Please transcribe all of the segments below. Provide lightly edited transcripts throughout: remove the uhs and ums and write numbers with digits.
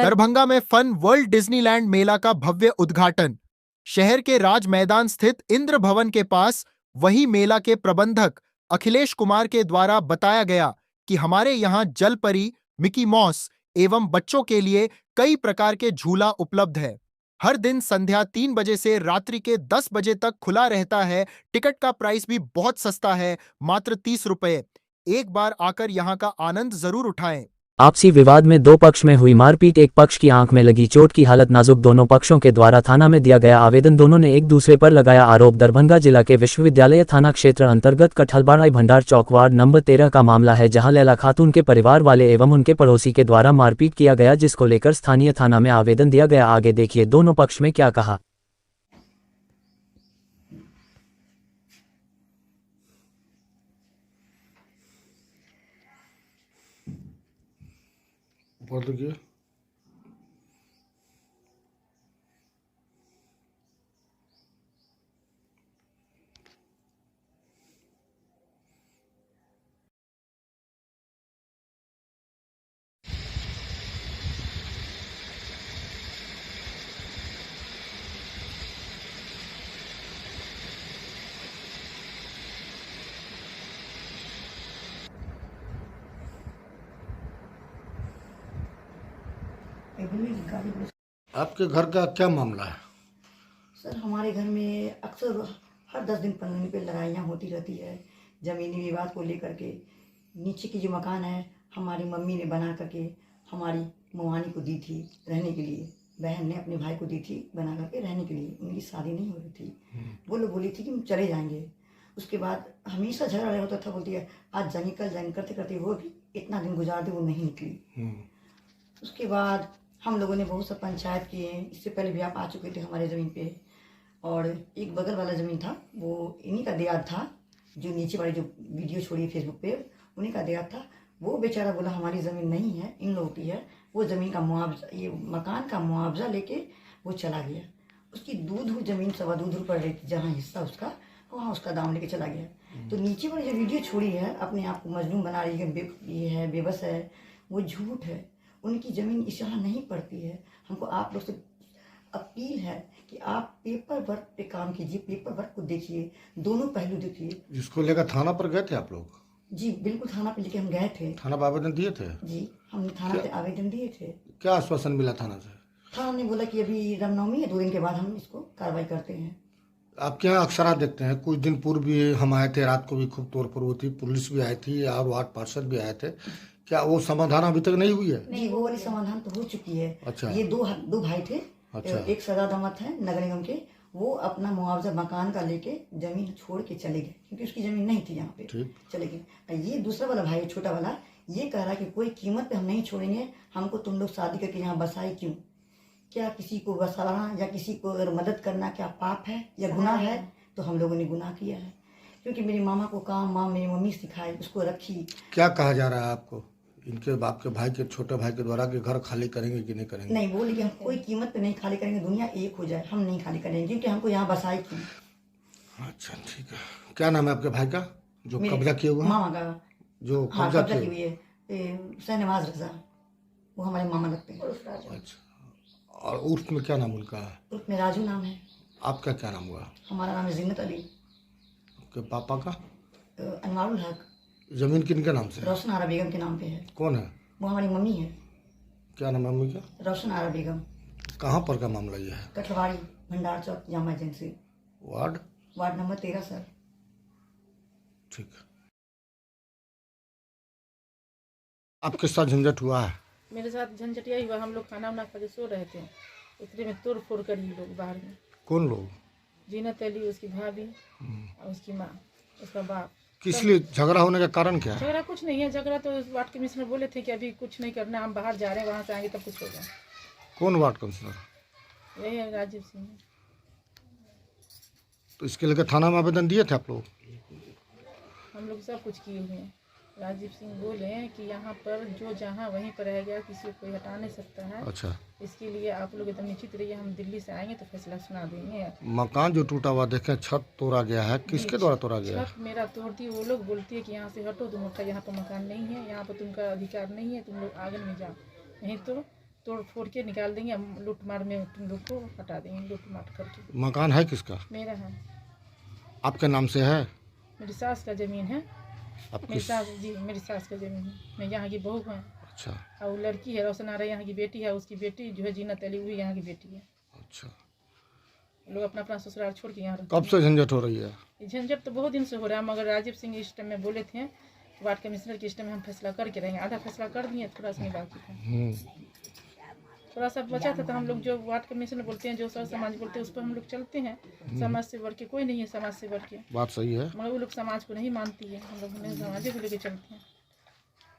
दरभंगा में fun world Disneyland मेला का भव्य उद्घाटन। शहर के राज मैदान स्थित इंद्र भवन के पास वही मेला के प्रबंधक अखिलेश कुमार के द्वारा बताया गया कि हमारे यहां जल परी, मिकी मॉस एवं बच्चों के लिए कई प्रकार के झूला उपलब्ध है। हर दिन संध्या 3 बजे से रात्रि के 10 बजे तक खुला रहता है। टिकट का प्राइस भी बहुत सस्ता है, मात्र 30 रुपए। एक बार आकर यहां का आनंद जरूर उठाएं। आपसी विवाद में दो पक्ष में हुई मारपीट, एक पक्ष की आंख में लगी चोट की हालत नाजुक, दोनों पक्षों के द्वारा थाना में दिया गया आवेदन, दोनों ने एक दूसरे पर लगाया आरोप। दरभंगा जिला के विश्वविद्यालय थाना क्षेत्र अंतर्गत कठलबाड़ा भंडार चौक वार्ड नंबर 13 का मामला है, जहां लैला खातून के परिवार वाले एवं उनके पड़ोसी के द्वारा मारपीट किया गया, जिसको लेकर स्थानीय थाना में आवेदन दिया गया। आगे देखिए दोनों पक्ष में क्या कहा। बोल दीजिए। आपके घर का क्या मामला है? सर, हमारे घर में अक्सर हर 10 दिन 15 दिन पे लड़ाइयाँ होती रहती है ज़मीनी विवाद को लेकर के। नीचे की जो मकान है हमारी मम्मी ने बना करके हमारी मवानी को दी थी रहने के लिए, बहन ने अपने भाई को दी थी बना करके रहने के लिए। उनकी शादी नहीं हो रही थी, वो लोग बोली थी कि हम चले जाएंगे। उसके बाद हमेशा झगड़ा होता था, बोलती है आज जाएंगे कल जाएंगे, करते करते वो भी इतना दिन गुजार दे, वो नहीं निकली। उसके बाद हम लोगों ने बहुत सा पंचायत किए, इससे पहले भी आप आ चुके थे हमारे ज़मीन पे। और एक बगल वाला ज़मीन था वो इन्हीं का देयाद था, जो नीचे वाली जो वीडियो छोड़ी फेसबुक पे उन्हीं का देयाद था। वो बेचारा बोला हमारी ज़मीन नहीं है, इन लोगों की है। वो ज़मीन का मुआवजा, ये मकान का मुआवजा लेके वो चला गया। उसकी दूध ज़मीन 2.25 पड़ रही थी, जहाँ हिस्सा उसका वहाँ उसका दाम लेके चला गया। तो नीचे वाली जो वीडियो छोड़ी है अपने आप को मजलूम बना रही है, ये है बेबस है, वो झूठ है। उनकी ज़मीन इस यहाँ नहीं पड़ती है। हमको आप लोग से अपील है कि आप पेपर वर्क पे काम कीजिए, पेपर वर्क को देखिए, दोनों पहलू देखिए। जिसको लेकर थाना पर गए थे आप लोग? जी बिल्कुल, थाना पे लेके हम गए थे। थाना पर आवेदन दिए थे? जी, हमने थाना पे आवेदन दिए थे। क्या आश्वासन मिला थाना से? थाना ने बोला कि अभी रामनवमी है, 2 दिन के बाद हम इसको कार्रवाई करते हैं। आपके यहाँ अक्सर आप देखते हैं, कुछ दिन पूर्व भी हम आए थे, रात को भी खूब तौर पर हुई थी, पुलिस भी आई थी और वार्ड पार्षद भी आए थे। क्या वो समाधान अभी तक नहीं हुई है? नहीं, वो वाली समाधान तो हो चुकी है। अच्छा। ये दो भाई थे। अच्छा। एक सदा दामद है नगर निगम के, वो अपना मुआवजा मकान का लेके जमीन छोड़ के चले गए, क्योंकि उसकी जमीन नहीं थी यहाँ पे, चले गए। ये दूसरा वाला भाई, छोटा वाला, ये कह रहा कि कोई कीमत पे हम नहीं छोड़ेंगे, हमको तुम लोग शादी करके यहाँ बसाए क्यों? क्या किसी को बसाना या किसी को अगर मदद करना क्या पाप है या गुनाह है? तो हम लोगों ने गुनाह किया है, क्योंकि मेरी मामा को काम मेरी मम्मी सिखाई, उसको रखी। क्या कहा जा रहा है आपको इनके बाप के भाई के, छोटे भाई के द्वारा, कि घर खाली करेंगे कि नहीं करेंगे? नहीं, बोले कि हम कोई कीमत पे नहीं खाली करेंगे, दुनिया एक हो जाए, हम नहीं खाली करेंगे, क्योंकि हमको यहाँ बसाए क्यों। अच्छा ठीक है। क्या नाम है आपके भाई का जो कब्जा किए हुए हैं? मामा का जो कब्जा की हुई है, शहनवाज रजा, वो हमारे मामा लगते हैं। अच्छा, और उर्फ में क्या नाम उनका है? उर्फ में राजू नाम है। आपका क्या नाम हुआ? हमारा नाम है जिन्नत अली। आपके पापा का? अनवारुल हक। जमीन किनके नाम से? रोशन आरा बेगम के नाम पे है। कौन है? वो हमारी मम्मी है। क्या नाम है मम्मी का? रोशन आरा बेगम। कहाँ पर का मामला ये है? Kathwari Bhandar Chowk Jama agency, ward number 13 sir. ठीक है। आपके साथ झंझट हुआ है? मेरे साथ झंझटिया ही हुआ। हम लोग खाना वाना खा के सो रहे थे, उतने में तोड़ फोड़ करी लोग बाहर में। कौन लोग? जीनत अली, उसकी भाभी और उसकी माँ, उसका बाप। किस लिए झगड़ा होने का कारण क्या है? झगड़ा कुछ नहीं है, झगड़ा तो वार्ड कमिश्नर बोले थे कि अभी कुछ नहीं करना, हम बाहर जा रहे हैं, वहाँ से आएंगे तब कुछ होगा। कौन वार्ड कमिश्नर? यही है राजीव सिंह। तो इसके लेकर थाना में आवेदन दिए थे आप लोग? हम लोग सब कुछ किए हुए हैं। राजीव सिंह बोले कि यहाँ पर जो जहाँ वहीं पर रह गया, किसी को कोई हटा नहीं सकता है। अच्छा। इसके लिए आप लोग एकदम निश्चित रहिए, हम दिल्ली से आएंगे तो फैसला सुना देंगे। मकान जो टूटा हुआ देखें, छत तोड़ा गया है, किसके द्वारा तोड़ा गया है? छत मेरा तोड़ दी, वो लोग बोलती है कि यहाँ से हटो, तुम उठा, यहाँ पर मकान नहीं है, यहाँ पर तुमका अधिकार नहीं है, तुम लोग आंगन में जाओ, नहीं तो तोड़ फोड़ के निकाल देंगे, हम लूट मार में तुम लोग को हटा देंगे, लूट मार करके। मकान है किसका? मेरा है, आपके नाम से है? मेरी सास का ज़मीन है। आपकी? मेरी सास, जी मेरी सास का ज़मीन है। मैं यहाँ की बहू हूँ। अच्छा और लड़की है रोशन आरा, यहाँ की बेटी है। उसकी बेटी जो है जीनत अली, वो यहाँ की बेटी है। अच्छा। लोग अपना अपना ससुराल छोड़ के यहाँ रहते कब से झंझट हो रही है? हैं। झंझट तो बहुत दिन से हो रहा है, मगर राजीव सिंह इस टाइम में बोले थे, वार्ड कमिश्नर के इस टाइम में हम फैसला करके रहेंगे। आधा फैसला कर दिए, थोड़ा सा नहीं बाकी था, थोड़ा सा बचा था। तो हम लोग जो वार्ड कमिश्नर बोलते हैं, जो सर समाज बोलते हैं, उस पर हम लोग चलते हैं। समाज से बढ़ के कोई नहीं है, समाज से बढ़ के। बात सही है। मगर वो लोग समाज को नहीं मानती है, हम लोग उन्हें समाज को लेकर चलते हैं।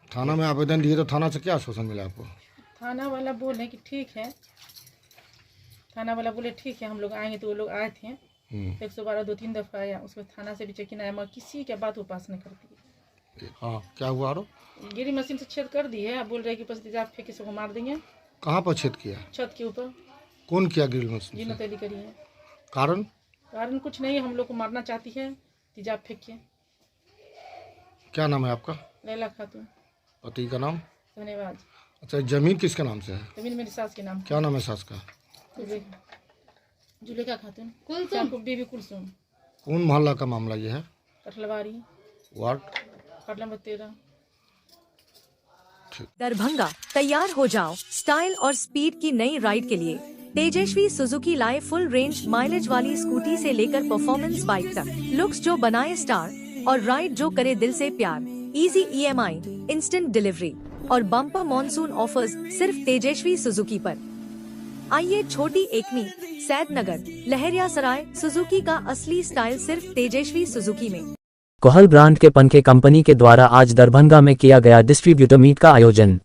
थाना में आवेदन दिए तो थाना से क्या आश्वासन मिला आपको? थाना वाला बोले कि ठीक है, थाना वाला बोले ठीक है, हम लोग आएंगे। तो वो लोग आए थे 112 2-3 दफ़ा आया, उसको थाना से भी चेकिन आया, मगर किसी के बात वो पास नहीं करती है। हाँ, क्या हुआ? आरो गिरी मशीन से छेद कर दी है। अब बोल रहे कि बस तेजाब फेंक के सबको मार देंगे। कहाँ पर छेद किया? छत के ऊपर। कौन किया ग्रिल मशीन से? जीनत अली करी है। कारण? कारण कुछ नहीं, हम लोग को मारना चाहती है तेजाब फेंक के। क्या नाम है आपका? लैला खातून। पति का नाम? धन्यवाद। अच्छा, जमीन किसके नाम से है? जमीन मेरी सास के नाम। क्या नाम है सास का? जुलेखा खातून। कुलसुम बीबी कुलसुम। कौन मोहल्ला का मामला ये है? Kathalwadi, ward? Ward number 13। Darbhanga, तैयार हो जाओ स्टाइल और स्पीड की नई राइड के लिए। तेजस्वी सुजुकी लाए फुल रेंज माइलेज वाली स्कूटी से लेकर परफॉर्मेंस बाइक तक। लुक्स जो बनाए स्टार और राइड जो करे दिल से प्यार। इजी EMI, इंस्टेंट डिलीवरी और बम्पर मॉनसून ऑफर्स सिर्फ तेजस्वी सुजुकी पर। आइए छोटी एकमी, सैदनगर, लहरियासराय, सुजुकी का असली स्टाइल सिर्फ तेजस्वी सुजुकी में। कोहल ब्रांड के पंखे कंपनी के द्वारा आज दरभंगा में किया गया डिस्ट्रीब्यूटर मीट का आयोजन।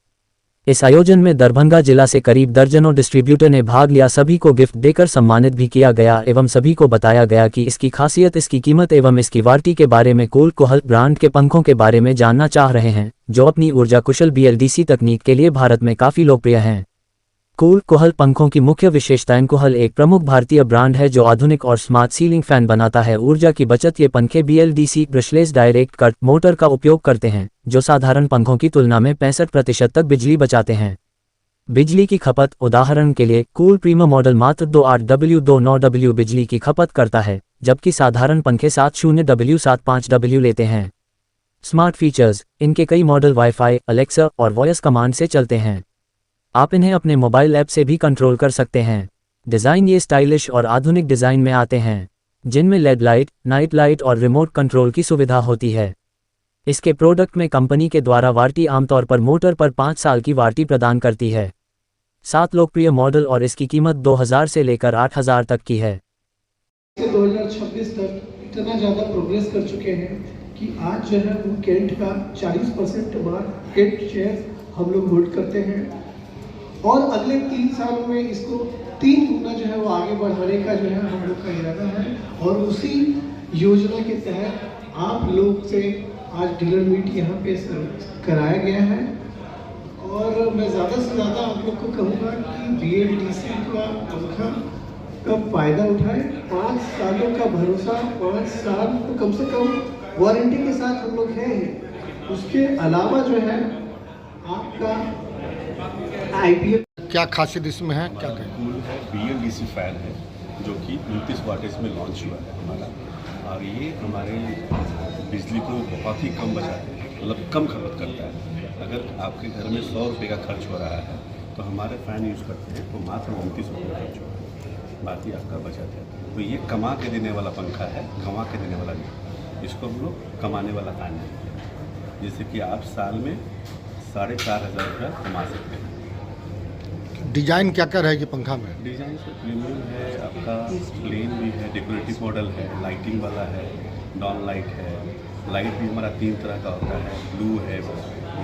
इस आयोजन में दरभंगा जिला से करीब दर्जनों डिस्ट्रीब्यूटर ने भाग लिया। सभी को गिफ्ट देकर सम्मानित भी किया गया एवं सभी को बताया गया कि इसकी खासियत, इसकी कीमत एवं इसकी वारंटी के बारे में। कोहल ब्रांड के पंखों के बारे में जानना चाह रहे हैं, जो अपनी ऊर्जा कुशल BLDC तकनीक के लिए भारत में काफी लोकप्रिय हैं। कोहल पंखों की मुख्य विशेषताएं। कोहल एक प्रमुख भारतीय ब्रांड है जो आधुनिक और स्मार्ट सीलिंग फैन बनाता है। ऊर्जा की बचत। ये पंखे BLDC brushless direct cut motor का उपयोग करते हैं, जो साधारण पंखों की तुलना में 65% तक बिजली बचाते हैं। बिजली की खपत। उदाहरण के लिए कूल प्रीमियम मॉडल मात्र 28W-29W बिजली की खपत करता है, जबकि साधारण पंखे 70W-75W लेते हैं। Smart features. इनके कई मॉडल वाईफाई, अलेक्सा और वॉइस कमांड से चलते हैं। आप इन्हें अपने मोबाइल ऐप से भी कंट्रोल कर सकते हैं। डिज़ाइन। ये स्टाइलिश और आधुनिक डिज़ाइन में आते हैं, जिनमें LED लाइट, नाइट लाइट और रिमोट कंट्रोल की सुविधा होती है। इसके प्रोडक्ट में कंपनी के द्वारा वारंटी आमतौर पर मोटर पर 5 साल की वारंटी प्रदान करती है। 7 लोकप्रिय मॉडल और इसकी कीमत 2000 से लेकर 8000 तक की है। 2026 तक इतना ज़्यादा प्रोग्रेस कर चुके हैं कि आज जो है वो केंट का 40% मार्केट शेयर हम लोग होल्ड करते हैं, और अगले 3 सालों में इसको 3 गुना जो है वो आगे बढ़ाने का जो है हम लोग का इरादा है। और उसी योजना के तहत आप लोग से आज डीलर मीट यहाँ पे कराया गया है। और मैं ज़्यादा से ज़्यादा आप लोग को कहूँगा कि BLDC का पंखा का फ़ायदा उठाए। 5 सालों का भरोसा, 5 साल तो कम से कम वारंटी के साथ हम लोग हैं। उसके अलावा जो है आपका IPL। क्या खासियत इसमें है? क्या कहें? कूल है, BLDC फैन है, जो कि 29 वाटेज में लॉन्च हुआ है हमारा। और ये हमारे बिजली को बहुत ही कम बचाते हैं, मतलब कम खपत करता है। अगर आपके घर में 100 रुपये का खर्च हो रहा है तो हमारे फ़ैन यूज़ करते हैं तो मात्र 29 रुपये खर्च हो रहा है, बाकी आपका बचा जाता है। तो ये कमा के देने वाला पंखा है, गंवा के देने वाला नहीं। इसको हम लोग कमाने वाला फैन देते हैं, जैसे कि आप साल में 4500 रुपया कमा सकते हैं। डिजाइन क्या क्या रहेगी पंखा में? डिजाइन तो प्रीमियम है, आपका प्लेन भी है, डेकोरेटिव मॉडल है, लाइटिंग वाला है, डॉन लाइट है। लाइट भी हमारा 3 तरह का होता है, ब्लू है,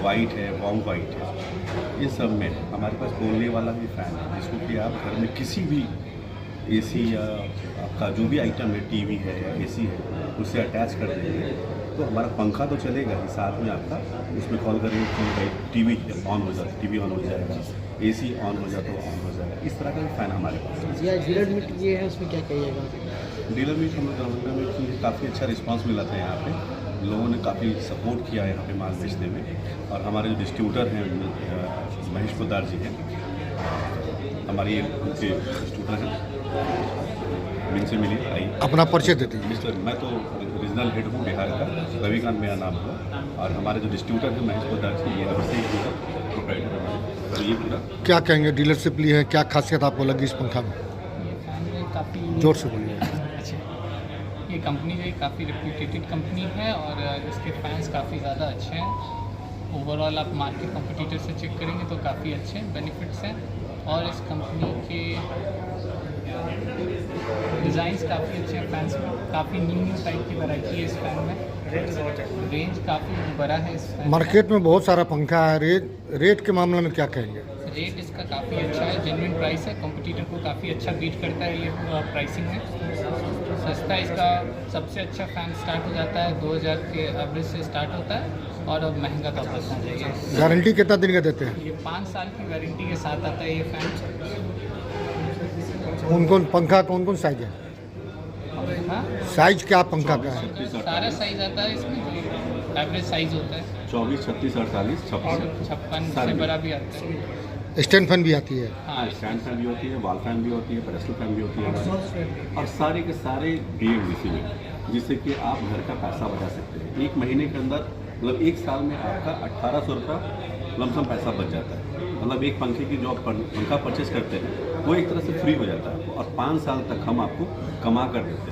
वाइट है, वार्म वाइट है। ये सब में हमारे पास बोलने वाला भी फ़ैन है, जिसको कि आप घर में किसी भी AC या आपका जो भी आइटम है, TV है या AC है, उससे अटैच कर देंगे तो हमारा पंखा तो चलेगा ही, साथ में आपका उसमें कॉल करेंगे कि भाई TV ऑन हो जाए, TV ऑन हो जाएगा, AC ऑन हो जाए तो ऑन हो जाएगा। इस तरह का फ़ैन हमारे पास है। डीलर मीट ये है, उसमें क्या कहिएगा? डीलर मीट हम लोग दरभंगा में की, काफ़ी अच्छा रिस्पांस मिला था यहाँ पे। लोगों ने काफ़ी सपोर्ट किया यहाँ पे माल बेचने में। और हमारे जो डिस्ट्रीब्यूटर हैं महेश पोदार जी हैं, हमारी उनके स्टूडेंट हैं, इनसे मिलिए आइए। अपना परिचय देते हैं। मिस्टर, मैं तो रीजनल हेड हूँ बिहार का, रविकांत मेरा नाम है, और हमारे जो डिस्ट्रीब्यूटर हैं महेश पोदार जी, ये नमस्ते ही पूरा प्रोप्राइटर हमारे। तो ये पूरा क्या कहेंगे, डीलरशिप ली है, क्या खासियत आपको लगी इस पंखा में? ये फैन में काफ़ी जोर से बोलिए। अच्छा, ये कंपनी जो है काफ़ी रेप्यूटेटेड कंपनी है और इसके फैंस काफ़ी ज़्यादा अच्छे हैं। ओवरऑल आप मार्केट कॉम्पिटिटर से चेक करेंगे तो काफ़ी अच्छे बेनिफिट्स हैं और इस कंपनी के डिज़ाइंस काफ़ी अच्छे हैं। फैंस में काफ़ी न्यू टाइप की वैरायटी है इस फैन में, रेंज काफ़ी बड़ा है इस फैन। मार्केट में बहुत सारा पंखा है, रेट के मामले में क्या कहेंगे? रेट इसका काफ़ी अच्छा है, जेन्युइन प्राइस है, कॉम्पिटिटर को काफ़ी अच्छा बीट करता है ये प्राइसिंग है। सस्ता इसका सबसे अच्छा फ़ैन स्टार्ट हो जाता है 2000 के एवरेज से स्टार्ट होता है और अब महंगा का पड़ता है। गारंटी कितना दिन का देते हैं? ये 5 साल की वारंटी के साथ आता है ये फ़ैन। कौन कौन पंखा, कौन कौन साइज है? हाँ, साइज क्या पंखा का है? सारा साइज़ आता है इसमें, जो एवरेज साइज़ होता है 24, 36, 48, 56। 56 से बड़ा भी आता है। स्टैंड फैन भी आती है? हाँ, स्टैंड फैन भी होती है, वॉल फैन भी होती है, पेडस्टल फैन भी होती है, और सारे के सारे BLDC में, जिससे कि आप घर का पैसा बचा सकते हैं। एक महीने के अंदर, मतलब एक साल में आपका 1800 रुपये लमसम पैसा बच जाता है। मतलब एक पंखे की जो आप पंखा परचेस करते हैं वो एक तरह से फ्री हो जाता है आपको, और 5 साल तक हम आपको कमा कर देते हैं।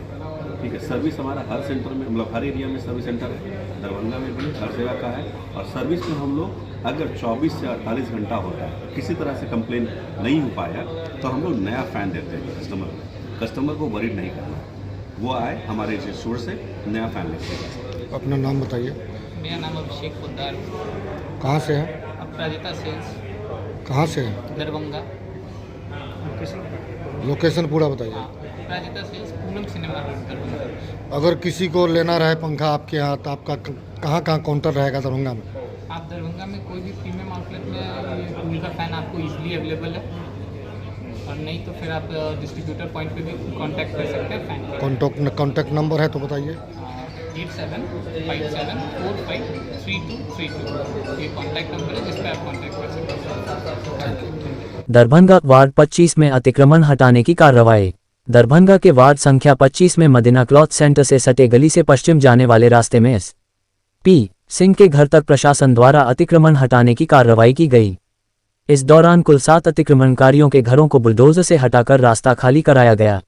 ठीक है, सर्विस हमारा हर सेंटर में, मतलब हर एरिया में सर्विस सेंटर है, दरभंगा में भी हर जगह का है। और सर्विस में हम लोग अगर 24 से 48 घंटा होता है, किसी तरह से कंप्लेन नहीं हो पाया, तो हम लोग नया फ़ैन देते हैं कस्टमर को वरीड नहीं करना, वो आए हमारे स्टोर से नया फ़ैन लेते हैं। अपना नाम बताइए। मेरा नाम अभिषेक पोद्दार, कहाँ से है? अपराजिता सेल्स, कहाँ से है? दरभंगा। लोकेशन पूरा बताइए। Aparajita sales, Poonam cinema road, Darbhanga. अगर किसी को लेना रहे पंखा आपके यहाँ, तो आपका कहाँ कहाँ काउंटर रहेगा दरभंगा में? आप दरभंगा में कोई भी प्रीमियम आउटलेट में ये कूल का फ़ैन आपको इजीली अवेलेबल है, और नहीं तो फिर आप डिस्ट्रीब्यूटर पॉइंट पे भी कांटेक्ट कर सकते हैं फ़ैन के। कॉन्टैक्ट नंबर है तो बताइए। 8757453232, ये कॉन्टैक्ट नंबर है जिस पर आप कॉन्टैक्ट कर सकते हैं। दरभंगा वार्ड 25 में अतिक्रमण हटाने की कार्रवाई। दरभंगा के वार्ड संख्या 25 में मदीना क्लॉथ सेंटर से सटे गली से पश्चिम जाने वाले रास्ते में SP सिंह के घर तक प्रशासन द्वारा अतिक्रमण हटाने की कार्रवाई की गई। इस दौरान कुल 7 अतिक्रमणकारियों के घरों को बुलडोजर से हटाकर रास्ता खाली कराया गया।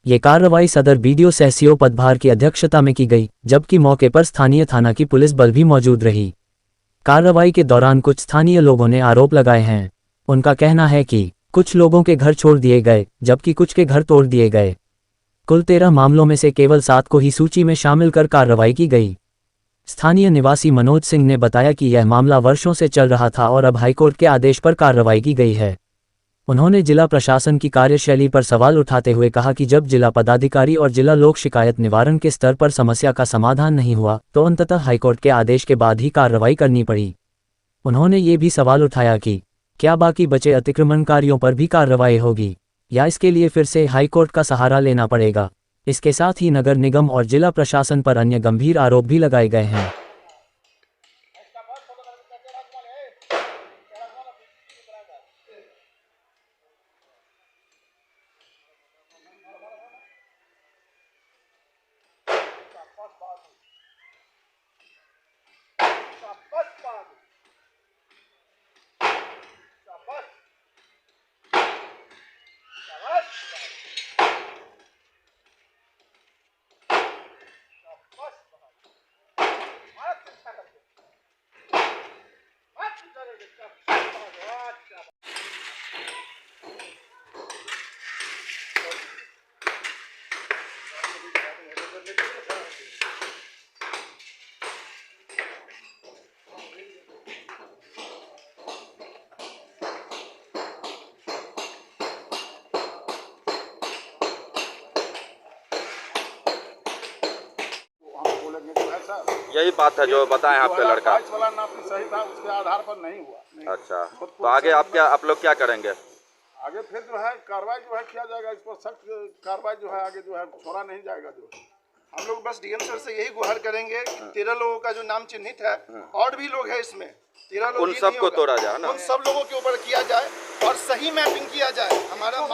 ये कार्रवाई सदर BDO सहसियो पदभार की अध्यक्षता में की गई, जबकि मौके पर स्थानीय थाना की पुलिस बल भी मौजूद रही। कार्रवाई के दौरान कुछ स्थानीय लोगों ने आरोप लगाए हैं। उनका कहना है कि कुछ लोगों के घर छोड़ दिए गए, जबकि कुछ के घर तोड़ दिए गए। कुल 13 मामलों में से केवल 7 को ही सूची में शामिल कर कार्रवाई की गई। स्थानीय निवासी मनोज सिंह ने बताया कि यह मामला वर्षों से चल रहा था और अब हाईकोर्ट के आदेश पर कार्रवाई की गई है। उन्होंने जिला प्रशासन की कार्यशैली पर सवाल उठाते हुए कहा कि जब जिला पदाधिकारी और जिला लोक शिकायत निवारण के स्तर पर समस्या का समाधान नहीं हुआ, तो अंततः हाईकोर्ट के आदेश के बाद ही कार्रवाई करनी पड़ी। उन्होंने ये भी सवाल उठाया कि क्या बाकी बचे अतिक्रमणकारियों पर भी कार्रवाई होगी, या इसके लिए फिर से हाईकोर्ट का सहारा लेना पड़ेगा। इसके साथ ही नगर निगम और जिला प्रशासन पर अन्य गंभीर आरोप भी लगाए गए हैं। यही बात है जो बताएं आपका लड़का। वाला नाप सही था, उसके आधार पर नहीं हुआ। अच्छा, तो आगे आप लोग क्या करेंगे? आगे फिर जो है कार्रवाई जो है किया जाएगा, इस पर सख्त कार्रवाई जो है आगे जो है छोड़ा नहीं जाएगा। जो हम लोग बस डीएम सर से यही गुहार करेंगे कि 13 लोगों का जो नाम चिन्हित है और भी लोग हैं इसमें, 13 लोग उन सबको तोड़ा जाए ना, उन सब लोगों के ऊपर किया जाए और सही मैपिंग किया जाए। हमारा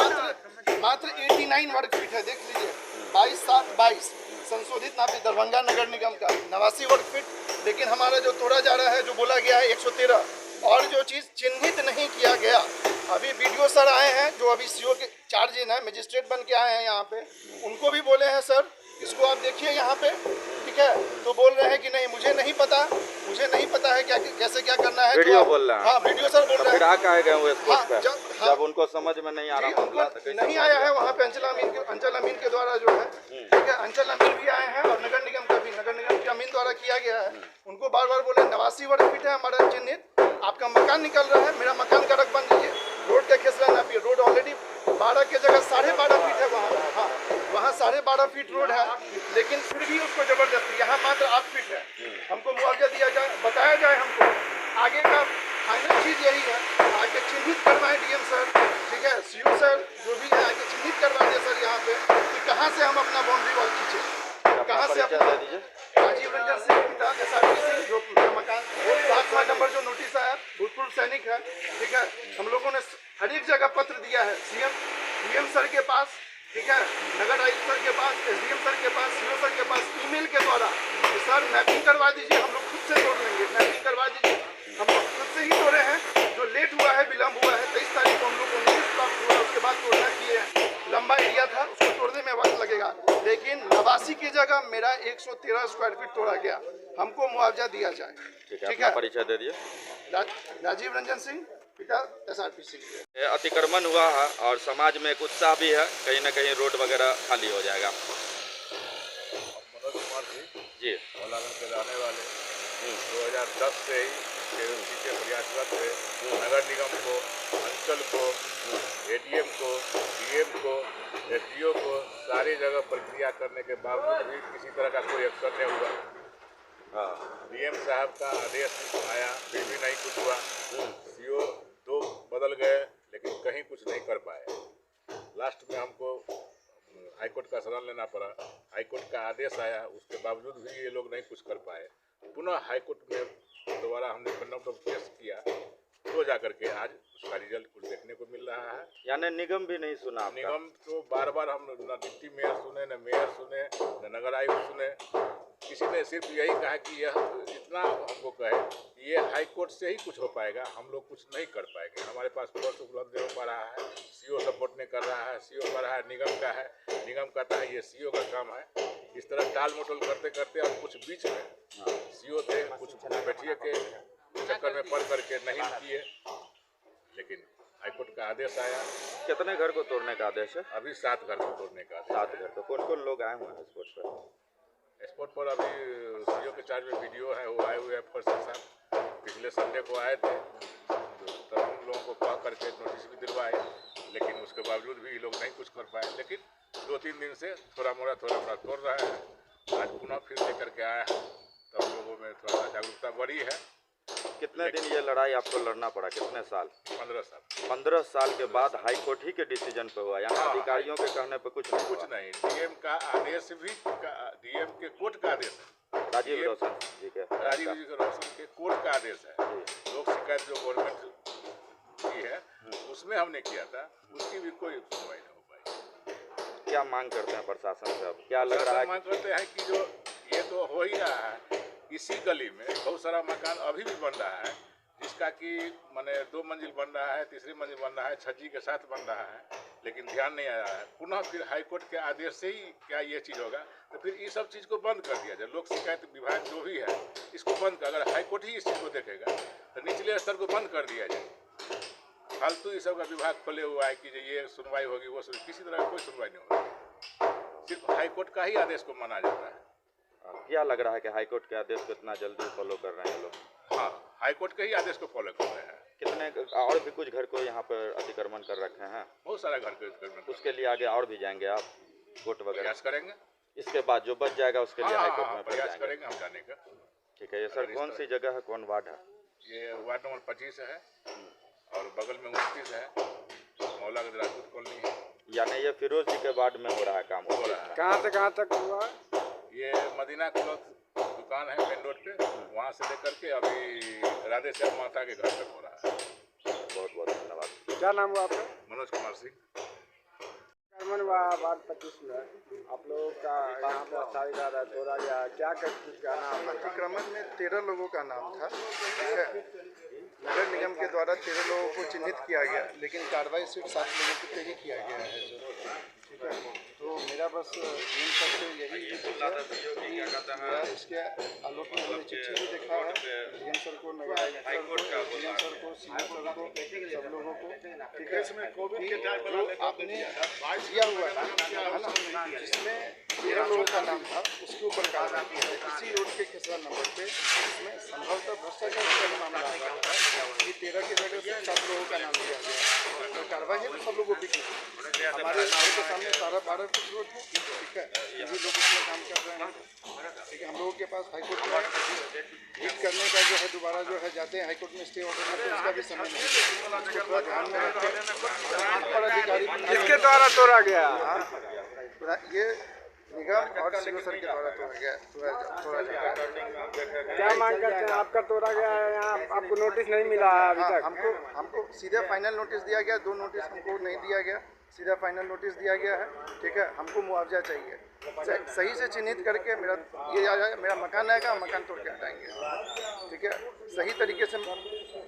मात्र 89 वर्ग फीट है, देख लीजिए 22/7/22 संशोधित नापी दरभंगा नगर निगम का 89 वर्ग फीट, लेकिन हमारा जो तोड़ा जा रहा है, जो बोला गया है 113, और जो चीज़ चिन्हित नहीं किया गया। अभी वीडियो सर आए हैं जो अभी सीओ के चार्ज इन है, मजिस्ट्रेट बन के आए हैं यहाँ पे, उनको भी बोले हैं सर इसको आप देखिए यहाँ पे, ठीक है, तो बोल रहे हैं कि नहीं मुझे नहीं पता है क्या कैसे क्या करना है। वीडियो बोल रहे हैं। हाँ वीडियो सर बोल रहे हैं। फिर आ कहे गए वो स्पोर्ट पे, हाँ, जब उनको समझ में नहीं आ रहा उनको नहीं आया है वहाँ पे अंचल अमीन के द्वारा जो है, ठीक है, अंचल अमीन भी आए हैं और नगर निगम के अमीन द्वारा किया गया है। उनको बार बार बोले 89 वर्ग फीट है हमारा चिन्हित, आपका मकान निकल रहा है, मेरा मकान का रकबा दीजिए, रोड का खेसरा नापिए, रोड ऑलरेडी 12 के जगह 12.5 फीट है वहाँ, हाँ वहाँ 12.5 फीट रोड है, लेकिन फिर भी उसको जबरदस्ती यहाँ मात्र 8 फीट है। हमको मुआवजा दिया जाए, बताया जाए हमको, आगे का फाइनल चीज़ यही है, आगे चिन्हित करवाएं डीएम सर, ठीक है, सीओ सर जो भी है आगे चिन्हित करवा दें सर यहाँ पे कि कहाँ से हम अपना बाउंड्री वॉल खींचे, कहाँ से अपना। राजीव रंजन सिंह पिता SRPC, जो मकान 7वां नंबर जो नोटिस आया, भूतपूर्व सैनिक है, ठीक है, हम लोगों ने हर एक जगह पत्र दिया है, डीएम सर के पास, ठीक है, नगर आयुक्त सर के पास, SDM सर के पास, सीओ सर के पास, ईमेल के द्वारा कि सर मैपिंग करवा दीजिए, हम लोग खुद से तोड़ लेंगे, मैपिंग करवा दीजिए, हम लोग खुद से ही तोड़े हैं, जो लेट हुआ है, विलम्ब हुआ है, 23 तारीख को हम लोग को नोटिस प्राप्त हुआ, उसके बाद तोड़ना किए हैं, लंबा एरिया था, उसको तोड़ने में वक्त लगेगा, लेकिन 89 की जगह मेरा 113 स्क्वायर फीट तोड़ा गया, हमको मुआवजा दिया जाए, ठीक है। परिचय दे दिए। राजीव रंजन सिंह पिता SRPC। अतिक्रमण हुआ है और समाज में एक उत्साह भी है, कहीं ना कहीं रोड वगैरह खाली हो जाएगा। मनोज कुमार जी मौलाना के रहने वाले 2010 से ही KMC के प्रयासरत थे, नगर निगम को, अंचल को, ADM को, DM को, SDO को सारी जगह प्रक्रिया करने के बावजूद भी किसी तरह का कोई एक्शन नहीं हुआ। DM साहब का आदेश आया फिर भी नहीं कुछ हुआ, CO 2 बदल गए लेकिन कहीं कुछ नहीं कर पाए। लास्ट में हमको हाईकोर्ट का शरण लेना पड़ा, हाईकोर्ट का आदेश आया, उसके बावजूद भी ये लोग नहीं कुछ कर पाए। पुनः हाईकोर्ट में दोबारा हमने कन्वर्ट ऑफ केस किया, तो जाकर के आज उसका रिजल्ट कुछ देखने को मिल रहा है। यानी निगम भी नहीं सुना, निगम तो बार बार हम न डिप्टी मेयर सुने, न मेयर सुने, न नगर आयुक्त सुने, किसी ने सिर्फ यही कहा कि यह इतना हमको कहे कि ये हाई कोर्ट से ही कुछ हो पाएगा, हम लोग कुछ नहीं कर पाएंगे, हमारे पास फोर्स उपलब्ध नहीं हो पा रहा है, CO सपोर्ट नहीं कर रहा है, CO कर रहा है निगम का है, निगम कहता है ये CO का काम है। इस तरह टाल मटोल करते करते अब कुछ बीच में CO थे, कुछ बैठिए के चक्कर में पड़ करके नहीं किए, लेकिन हाईकोर्ट का आदेश आया। कितने घर को तोड़ने का आदेश है? अभी 7 घर को तोड़ने का आदेश। 7 घर को। कौन कौन लोग आए हुए हैं स्पोर्ट पर? स्पोर्ट पर अभी CO के चार्ज में वीडियो है, वो आए हुए हैं फर्स्ट साहब, पिछले संडे को आए थे, तो हम लोगों को कह करके नोटिस भी दिलवाए, लेकिन उसके बावजूद भी ये लोग नहीं कुछ कर पाए। लेकिन 2-3 दिन से थोड़ा मोड़ा तोड़ रहा है, आज पुनः फिर लेकर के आया है, तो हम लोगों में थोड़ा सा जागरूकता बढ़ी है। कितने दिन ये लड़ाई आपको लड़ना पड़ा, कितने साल? 15 साल। 15 साल के बाद हाई कोर्ट ही के डिसीजन पे हुआ, यहाँ अधिकारियों के कहने पे कुछ नहीं। DM का आदेश भी, DM के कोर्ट का आदेश है, राजीव रोशन जी के कोर्ट का आदेश है। लोक शिकायत जो गवर्नमेंट की है उसमें हमने किया था, उसकी भी कोई सुनवाई नहीं हो पाई। क्या मांग करते हैं प्रशासन से? अब क्या लग रहा है? मांग करते हैं कि जो ये तो हो ही रहा है, इसी गली में बहुत सारा मकान अभी भी बन रहा है, जिसका कि माने 2 मंजिल बन रहा है, तीसरी मंजिल बन रहा है, छज्जी के साथ बन रहा है, लेकिन ध्यान नहीं आ रहा है। पुनः फिर हाईकोर्ट के आदेश से ही क्या ये चीज़ होगा, तो फिर इस सब चीज़ को बंद कर दिया जाए। लोक शिकायत विभाग जो भी है इसको बंद कर, अगर हाईकोर्ट ही इस चीज़ को देखेगा तो निचले स्तर को बंद कर दिया जाए। फालतू इस सब का विभाग खोले हुआ है कि ये सुनवाई होगी, वो किसी तरह की कोई सुनवाई नहीं होगी, सिर्फ हाईकोर्ट का ही आदेश को माना जाता है। क्या लग रहा है कि हाईकोर्ट के आदेश को इतना जल्दी फॉलो कर रहे हैं लोग? हाँ, हाईकोर्ट के ही आदेश को फॉलो कर रहे हैं। कितने और भी कुछ घर को यहाँ पर अतिक्रमण कर रखे हैं? बहुत सारा घर को अतिक्रमण। उसके लिए आगे और भी जाएंगे आप कोर्ट वगैरह? प्रयास करेंगे, इसके बाद जो बच जाएगा उसके लिए हाईकोर्ट में प्रयास करेंगे हम जाने का। ठीक है। ये सर कौन सी जगह है, कौन वार्ड है? ये वार्ड नंबर 25 है और बगल में 29 है, मौला के राजपूत कॉलोनी है। यानी ये फिरोज जी के वार्ड में हो रहा है काम? हो रहा है। कहाँ से कहाँ तक हुआ? ये मदीना क्लॉथ दुकान है मेन रोड पे, वहाँ से लेकर के अभी राधे श्याम माता के घर तक हो रहा है। बहुत बहुत धन्यवाद। क्या नाम हुआ आपका? मनोज कुमार सिंह। वार्ड 25 में आप लोगों का यहाँ पे स्थायी कार्य तोड़ा गया, क्या क्या नाम? अतिक्रमण में 13 लोगों का नाम था, ठीक है। नगर निगम के द्वारा 13 लोगों को चिन्हित किया गया, लेकिन कार्रवाई सिर्फ 7 लोगों पे ही किया गया है, ठीक है। तो मेरा बस इन सबसे यही इसके आलोक में हमने चिट्ठी भी देखा है डीएम सर को, नगर आयुक्त सर को, डीएम सर को, सीएम सर को, सब लोगों को, ठीक है। इसमें कोविड के टाइम जो आपने दिया हुआ है ना, जिसमें 13 लोगों का नाम था, उसके ऊपर कार्रवाई की है। इसी रोड के खसरा नंबर पे इसमें संभवतः भ्रष्टाचार का मामला आ रहा है कि 13 की जगह से 7 लोगों का नाम दिया गया, तो कार्रवाई है तो सब लोगों की हमारे के सामने 12 फुट रोड है, ठीक है। सभी लोग उसमें काम कर रहे हैं, ठीक है। हम लोगों के पास हाईकोर्ट में हिट करने का जो है दोबारा जो है जाते हैं हाईकोर्ट में स्टे ऑर्डर में, तो उसका भी समय नहीं है, उसको थोड़ा ध्यान में रखें। पर अधिकारी किसके द्वारा तोड़ा गया? ये निगम और सीओ सर के द्वारा तोड़ा गया, तोड़ा जाएगा। क्या मांग करते हैं? आपका तोड़ा गया है यहाँ, आपको नोटिस नहीं मिला है अभी तक? हमको सीधा फाइनल नोटिस दिया गया, 2 नोटिस हमको नहीं दिया गया, सीधा फाइनल नोटिस दिया गया है, ठीक है। हमको मुआवजा चाहिए, सही से चिन्हित करके मेरा ये आ जाए, मेरा मकान आएगा, मकान तोड़ के हटाएंगे, ठीक है। सही तरीके से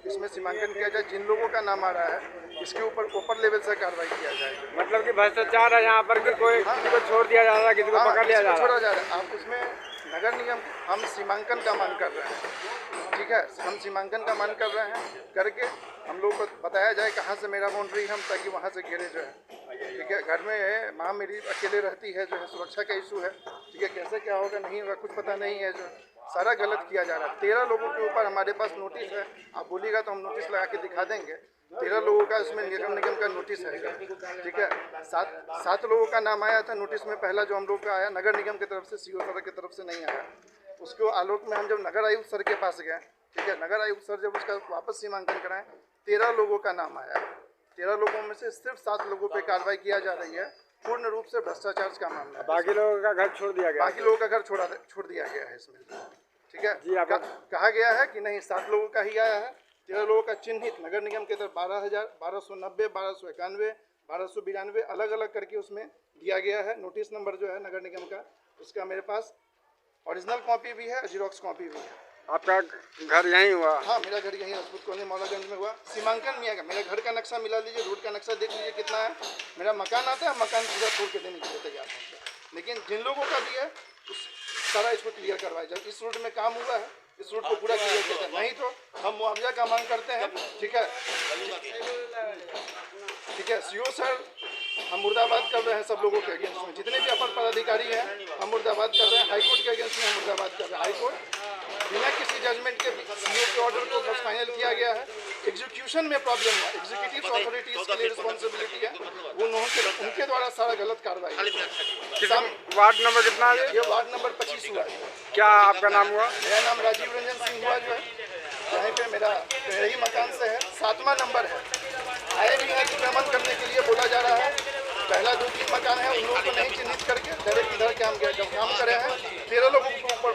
इसमें सीमांकन किया जाए, जिन लोगों का नाम आ रहा है इसके ऊपर लेवल से कार्रवाई किया जाए। मतलब कि भ्रष्टाचार है यहाँ पर कि कोई किसी को छोड़ दिया जा रहा है, किसी को पकड़ लिया जा रहा है? आप उसमें नगर निगम हम सीमांकन का मांग कर रहे हैं, ठीक है। हम सीमांकन का मांग कर रहे हैं, करके हम लोग को बताया जाए कहाँ से मेरा बाउंड्री हम, ताकि वहाँ से घेरे जो है, ठीक है। घर में है माँ मेरी अकेले रहती है, जो है सुरक्षा का इशू है, ठीक है। कैसे क्या होगा नहीं होगा कुछ पता नहीं है, जो सारा गलत किया जा रहा है। 13 लोगों के ऊपर हमारे पास नोटिस है, आप बोलिएगा तो हम नोटिस लगा के दिखा देंगे। 13 लोगों का इसमें निगम का नोटिस है, ठीक है। 7 लोगों का नाम आया था नोटिस में, पहला जो हम लोग का आया नगर निगम की तरफ से, सीओ सर की तरफ से नहीं आया। उसको आलोक में हम जब नगर आयुक्त सर के पास गए, ठीक है, नगर आयुक्त सर जब उसका वापस सीमांकन कराएं, 13 लोगों का नाम आया। 13 लोगों में से सिर्फ 7 लोगों पे कार्रवाई किया जा रही है, पूर्ण रूप से भ्रष्टाचार का मामला है। बाकी लोगों का घर छोड़ दिया गया, बाकी लोगों का घर छोड़ दिया गया है इसमें, ठीक है। कहा गया है कि नहीं 7 लोगों का ही आया है, 13 लोगों का चिन्हित नगर निगम के तरफ 12,000, 1290, 1291, 1292 अलग अलग करके उसमें दिया गया है। नोटिस नंबर जो है नगर निगम का, उसका मेरे पास ओरिजिनल कॉपी भी है, जीरोक्स कॉपी भी है। आपका घर यहीं हुआ? हाँ, मेरा घर यहीं राजपूत कॉलोनी मौलागंज में हुआ। सीमांकन में आएगा, मेरा घर का नक्शा मिला लीजिए, रोड का नक्शा देख लीजिए कितना है। मेरा मकान आता है, मकान पूरा तोड़ के देने के लिए तैयार है, लेकिन जिन लोगों का भी है उस सारा इसको क्लियर करवाया जाए। इस रोड में काम हुआ है, इस रोड को पूरा क्लियर किया जाए, नहीं तो हम मुआवजा का मांग करते हैं, ठीक है, ठीक है। सीओ सर हम मुर्दाबाद कर रहे हैं सब लोगों के अगेंस्ट में, जितने भी अपर पदाधिकारी हैं हम मुर्दाबाद कर रहे हैं। हाईकोर्ट के अगेंस्ट में हम मुर्दाबाद कर रहे हैं। हाईकोर्ट बिना किसी जजमेंट के सीओ के ऑर्डर को बस फाइनल किया गया है। एग्जीक्यूशन में प्रॉब्लम है, एग्जीक्यूटिव अथॉरिटीज के लिए रिस्पॉन्सिबिलिटी है, वो उनके द्वारा सारा गलत कार्रवाई। वार्ड नंबर कितना है ये? वार्ड नंबर 25 हुआ है। क्या आपका नाम हुआ? मेरा नाम राजीव रंजन सिंह हुआ, जो है यहीं पे मेरा ही मकान से है, 7वां नंबर है। आए भी हैं अतिक्रमण करने के लिए, बोला जा रहा है पहला 2-3 मकान है, उन लोगों को नहीं चिन्हित करके डायरेक्ट इधर काम किया। जब काम करे हैं 13 लोगों के ऊपर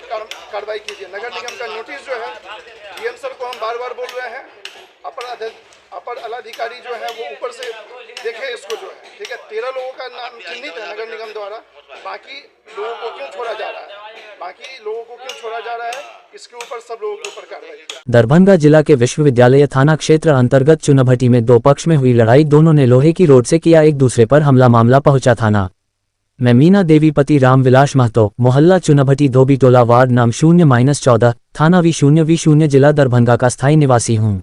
कार्रवाई कीजिए। नगर निगम का नोटिस जो है डीएम सर को हम बार बार बोल रहे हैं, अपर अलाधिकारी जो है वो ऊपर से देखे इसको, जो है, ठीक है। 13 लोगों का नाम चिन्हित है नगर निगम द्वारा, बाकी लोगों को क्यों छोड़ा जा रहा है, इसके ऊपर सब लोगों के ऊपर कार्रवाई। दरभंगा जिला के विश्वविद्यालय थाना क्षेत्र अंतर्गत चुनभट्टी में 2 पक्ष में हुई लड़ाई, दोनों ने लोहे की रोड से किया एक दूसरे पर हमला। मामला पहुंचा थाना में मीना देवी पति रामविलास महतो, मोहल्ला चुनभट्टी, धोबी टोला, वार्ड नाम 0-14, थाना V0 जिला दरभंगा का स्थायी निवासी हूँ।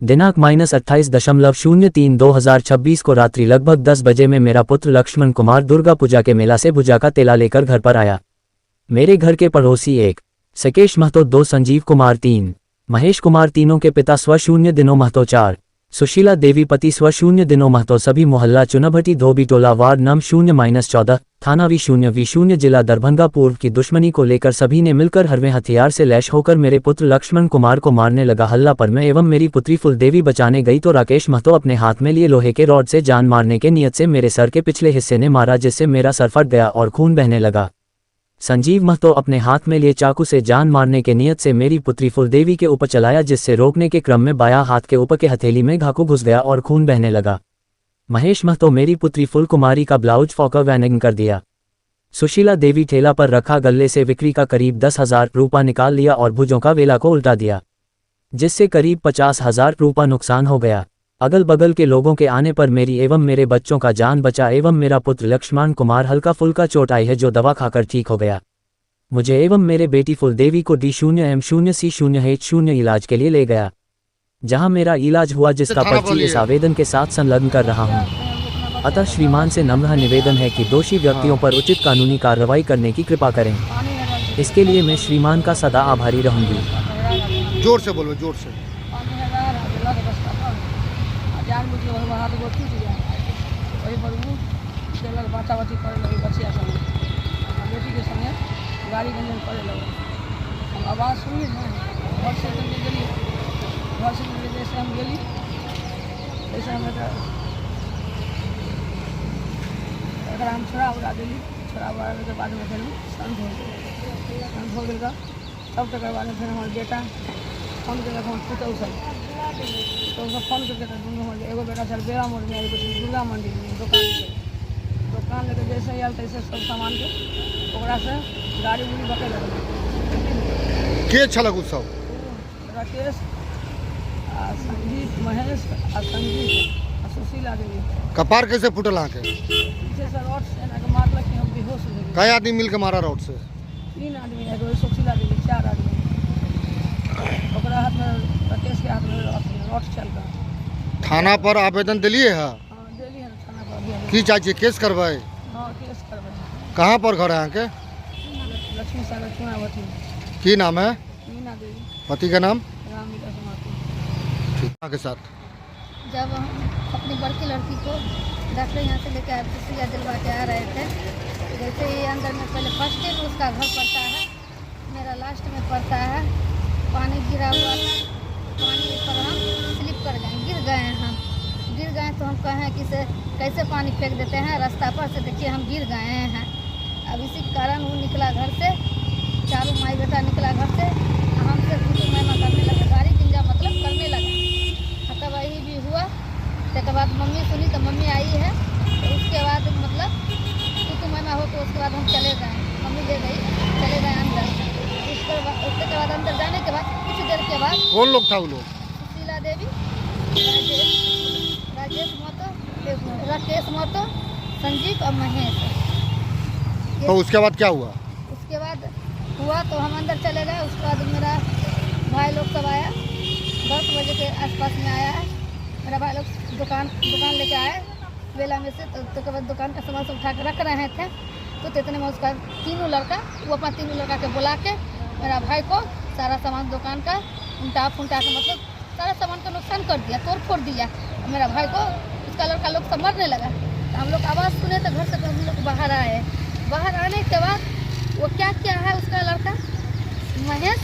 दिनांक -28.03/2026 को रात्रि लगभग 10 बजे में मेरा पुत्र लक्ष्मण कुमार दुर्गा पूजा के मेला से भुजा का तेला लेकर घर पर आया। मेरे घर के पड़ोसी 1 सकेश महतो, 2 संजीव कुमार, 3 महेश कुमार, तीनों के पिता स्व0 दिनों महतो, 4 सुशीला देवी पति स्व0 दिनों महतो, सभी मोहल्ला चुनभट्टी, धोबी टोला, वार्ड नाम 0-14, थाना V0 जिला दरभंगा। पूर्व की दुश्मनी को लेकर सभी ने मिलकर हरवे हथियार से लैस होकर मेरे पुत्र लक्ष्मण कुमार को मारने लगा। हल्ला पर मैं एवं मेरी पुत्री फुलदेवी बचाने गई तो राकेश महतो अपने हाथ में लिए लोहे के रॉड से जान मारने के नियत से मेरे सर के पिछले हिस्से ने मारा, जिससे मेरा सर फट गया और खून बहने लगा। संजीव महतो अपने हाथ में लिए चाकू से जान मारने के नियत से मेरी पुत्री फुलदेवी के ऊपर चलाया, जिससे रोकने के क्रम में बायां हाथ के ऊपर के हथेली में घाकू घुस गया और खून बहने लगा। महेश महतो मेरी पुत्री फुल कुमारी का ब्लाउज फॉकर वैनिंग कर दिया। सुशीला देवी ठेला पर रखा गल्ले से बिक्री का करीब 10,000 रुपये निकाल लिया और भुजों का वेला को उल्टा दिया, जिससे करीब 50,000 रुपये नुकसान हो गया। अगल बगल के लोगों के आने पर मेरी एवं मेरे बच्चों का जान बचा एवं मेरा पुत्र लक्ष्मण कुमार हल्का फुल्का चोट आई है, जो दवा खाकर ठीक हो गया। मुझे एवं मेरे बेटी फुलदेवी को D0M0C0H0 इलाज के लिए ले गया, जहां मेरा इलाज हुआ, जिसका पर्ची इस आवेदन के साथ संलग्न कर रहा हूं। अतः श्रीमान से नम्र निवेदन है कि दोषी व्यक्तियों पर उचित कानूनी कार्रवाई करने की कृपा करें। इसके लिए मैं श्रीमान का सदा आभारी रहूंगी। जोर से बोलो, जोर से। गाड़ी गंजन करे लगे, हम आवाज़ सुनी ना, घर से गली, घर से जैसे हम गली वैसे हम छोड़ा उड़ा दिली। छोड़ा उड़ा के बाद में फिर शांत हो गया। तब तक बाद में फिर हमारे बेटा फोन कर पुतौ सब फोन करके एगो बेटा चल बेड़ा मोड़ में, एगो दुर्गा मंदिर में दुकान लेके जैसे आयल तैसे सब सामान के ओकरा से गाड़ी उड़ी बके लगल। के छलक उ सब? राकेश, संजीत, महेश, संजीत, सुशीला देवी। कपार कैसे फुटल आके? पीछे से रॉड से ना के मारलक कि हम बेहोश हो गए। कई आदमी मिल के मारा रॉड से? 3 आदमी, एगो सुशीला देवी, 4 आदमी। ओकरा हाथ में, राकेश के हाथ में रॉड चल रहा। थाना पर आवेदन दिलिए है? हाँ दिली है थाना पर। की चाहिए, केस करवाए? हाँ केस करवाए। कहाँ पर घर है आके? लक्ष्मी सागर चुनावती। की नाम है? मीना देवी। पति का नाम? रामविलास माथुर। के साथ जब हम अपनी बड़की लड़की को डॉक्टर यहाँ से लेकर आए, सुइया दिलवा के आ रहे थे, जैसे ही अंदर में पहले फर्स्ट में उसका घर पड़ता है, मेरा लास्ट में पड़ता है। पानी गिरा हुआ था, पानी पर हम स्लिप कर गए, गिर गए तो हम कहें कि से कैसे पानी फेंक देते हैं रास्ता पर से, देखिए हम गिर गए हैं। अब इसी कारण वो निकला घर से, चारों माई बेटा निकला घर से, हमसे कुछ मैमा करने लगा, गाड़ी गिंजा मतलब करने लगा। तब वही भी हुआ। उसके बाद मम्मी सुनी तो मम्मी आई है, तो उसके बाद मतलब कुछ मैमा हो तो उसके बाद हम चले गए, मम्मी ले गई, चले गए अंदर। उसके बाद अंदर जाने के बाद कुछ देर के बाद कौन लोग था वो लोग? सुशीला देवी, राजेश महतो, राकेश महतो, संजीव और महेश। तो उसके बाद क्या हुआ? उसके बाद हुआ तो हम अंदर चले गए। उसके बाद मेरा भाई लोग सब आया, 10 बजे के आसपास में आया है। मेरा भाई लोग दुकान लेके आए वेला में से, तो बाद दुकान का सामान सब उठा के रख रहे थे। तो इतने में उसका तीनों लड़का, वो अपना तीनों लड़का के बुला के मेरा भाई को सारा सामान दुकान का उल्टा फुंटा के मतलब सारा सामान का नुकसान कर दिया, तोड़ फोड़ दिया। मेरा भाई को उसका लड़का लोग सब मरने लगा। तो हम लोग आवाज़ सुने तो घर से तो हम लोग बाहर आए। बाहर आने के बाद वो क्या किया है, उसका लड़का महेश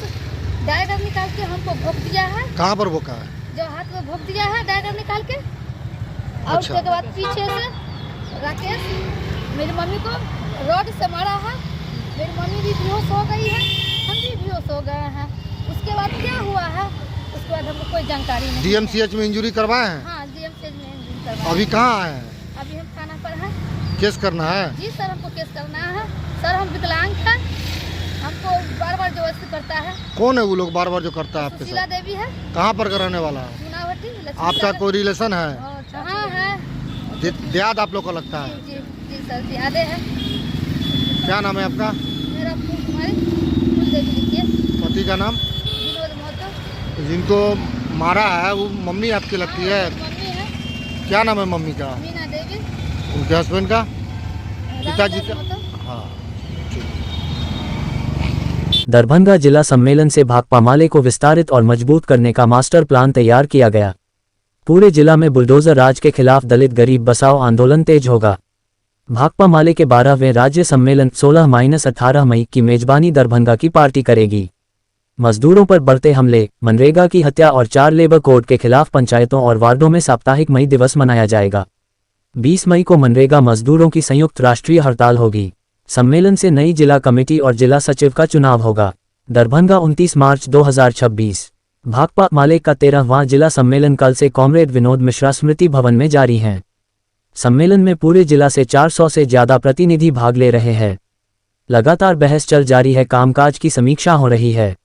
डायगर निकाल के हमको भोंक दिया है। कहाँ पर भोंका है? जो हाथ में भोंक दिया है डायगर निकाल के। और अच्छा। उसके बाद पीछे से राकेश मेरी मम्मी को रॉड से मारा है। मेरी मम्मी भी बेहोश हो गई है, हम भी बेहोश हो गए हैं। उसके बाद क्या हुआ है उसके बाद हमको कोई जानकारी नहीं। DMCH में इंजरी करवाए हैं? हाँ DMCH में इंजरी करवाए। अभी कहाँ आए हैं? अभी हम थाना पर हैं। केस करना है? जी सर, हमको केस करना है। सर हम विकलांग हैं, हमको बार बार जबरदस्ती करता है। कौन है वो लोग बार बार जो करता है आपके सुशीला साथ? देवी है। कहाँ पर रहने वाला है? चुनावटी। आपका कोई रिलेशन है? हाँ है। देहात आप लोग को लगता है? जी सर, यादें है। क्या नाम है आपका? मेरा फूल कुमारी, फूल देवी लिखिए। पति का नाम? विनोद महतो। जिनको मारा है वो मम्मी आपकी लगती है? मम्मी है। क्या नाम है मम्मी का? मीना देवी। उनके हस्बैंड का? पिताजी का? हाँ। दरभंगा जिला सम्मेलन से भाकपा माले को विस्तारित और मजबूत करने का मास्टर प्लान तैयार किया गया। पूरे जिला में बुलडोजर राज के खिलाफ दलित गरीब बसाओ आंदोलन तेज होगा। भाकपा माले के 12वें राज्य सम्मेलन 16-18 मई की मेजबानी दरभंगा की पार्टी करेगी। मजदूरों पर बढ़ते हमले, मनरेगा की हत्या और 4 लेबर कोड के खिलाफ पंचायतों और वार्डों में साप्ताहिक मई दिवस मनाया जाएगा। 20 मई को मनरेगा मजदूरों की संयुक्त राष्ट्रीय हड़ताल होगी। सम्मेलन से नई जिला कमेटी और जिला सचिव का चुनाव होगा। दरभंगा 29 मार्च 2026। भाकपा माले का 13वां जिला सम्मेलन कल से कॉमरेड विनोद मिश्रा स्मृति भवन में जारी है। सम्मेलन में पूरे जिला से 400 से ज्यादा प्रतिनिधि भाग ले रहे हैं। लगातार बहस चल जारी है, कामकाज की समीक्षा हो रही है।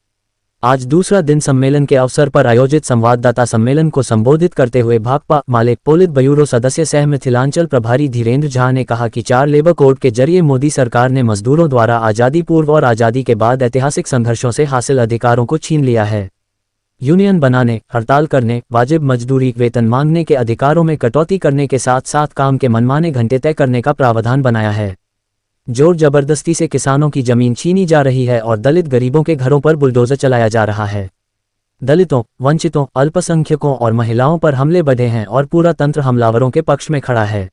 आज दूसरा दिन सम्मेलन के अवसर पर आयोजित संवाददाता सम्मेलन को संबोधित करते हुए भाकपा माले पोलित ब्यूरो सदस्य सह मिथिलांचल प्रभारी धीरेन्द्र झा ने कहा कि 4 लेबर कोड के जरिए मोदी सरकार ने मजदूरों द्वारा आज़ादी पूर्व और आज़ादी के बाद ऐतिहासिक संघर्षों से हासिल अधिकारों को छीन लिया है। यूनियन बनाने, हड़ताल करने, वाजिब मजदूरी, वेतन मांगने के अधिकारों में कटौती करने के साथ साथ काम के मनमाने घंटे तय करने का प्रावधान बनाया है। जोर जबरदस्ती से किसानों की जमीन छीनी जा रही है और दलित गरीबों के घरों पर बुलडोजर चलाया जा रहा है। दलितों, वंचितों, अल्पसंख्यकों और महिलाओं पर हमले बढ़े हैं और पूरा तंत्र हमलावरों के पक्ष में खड़ा है।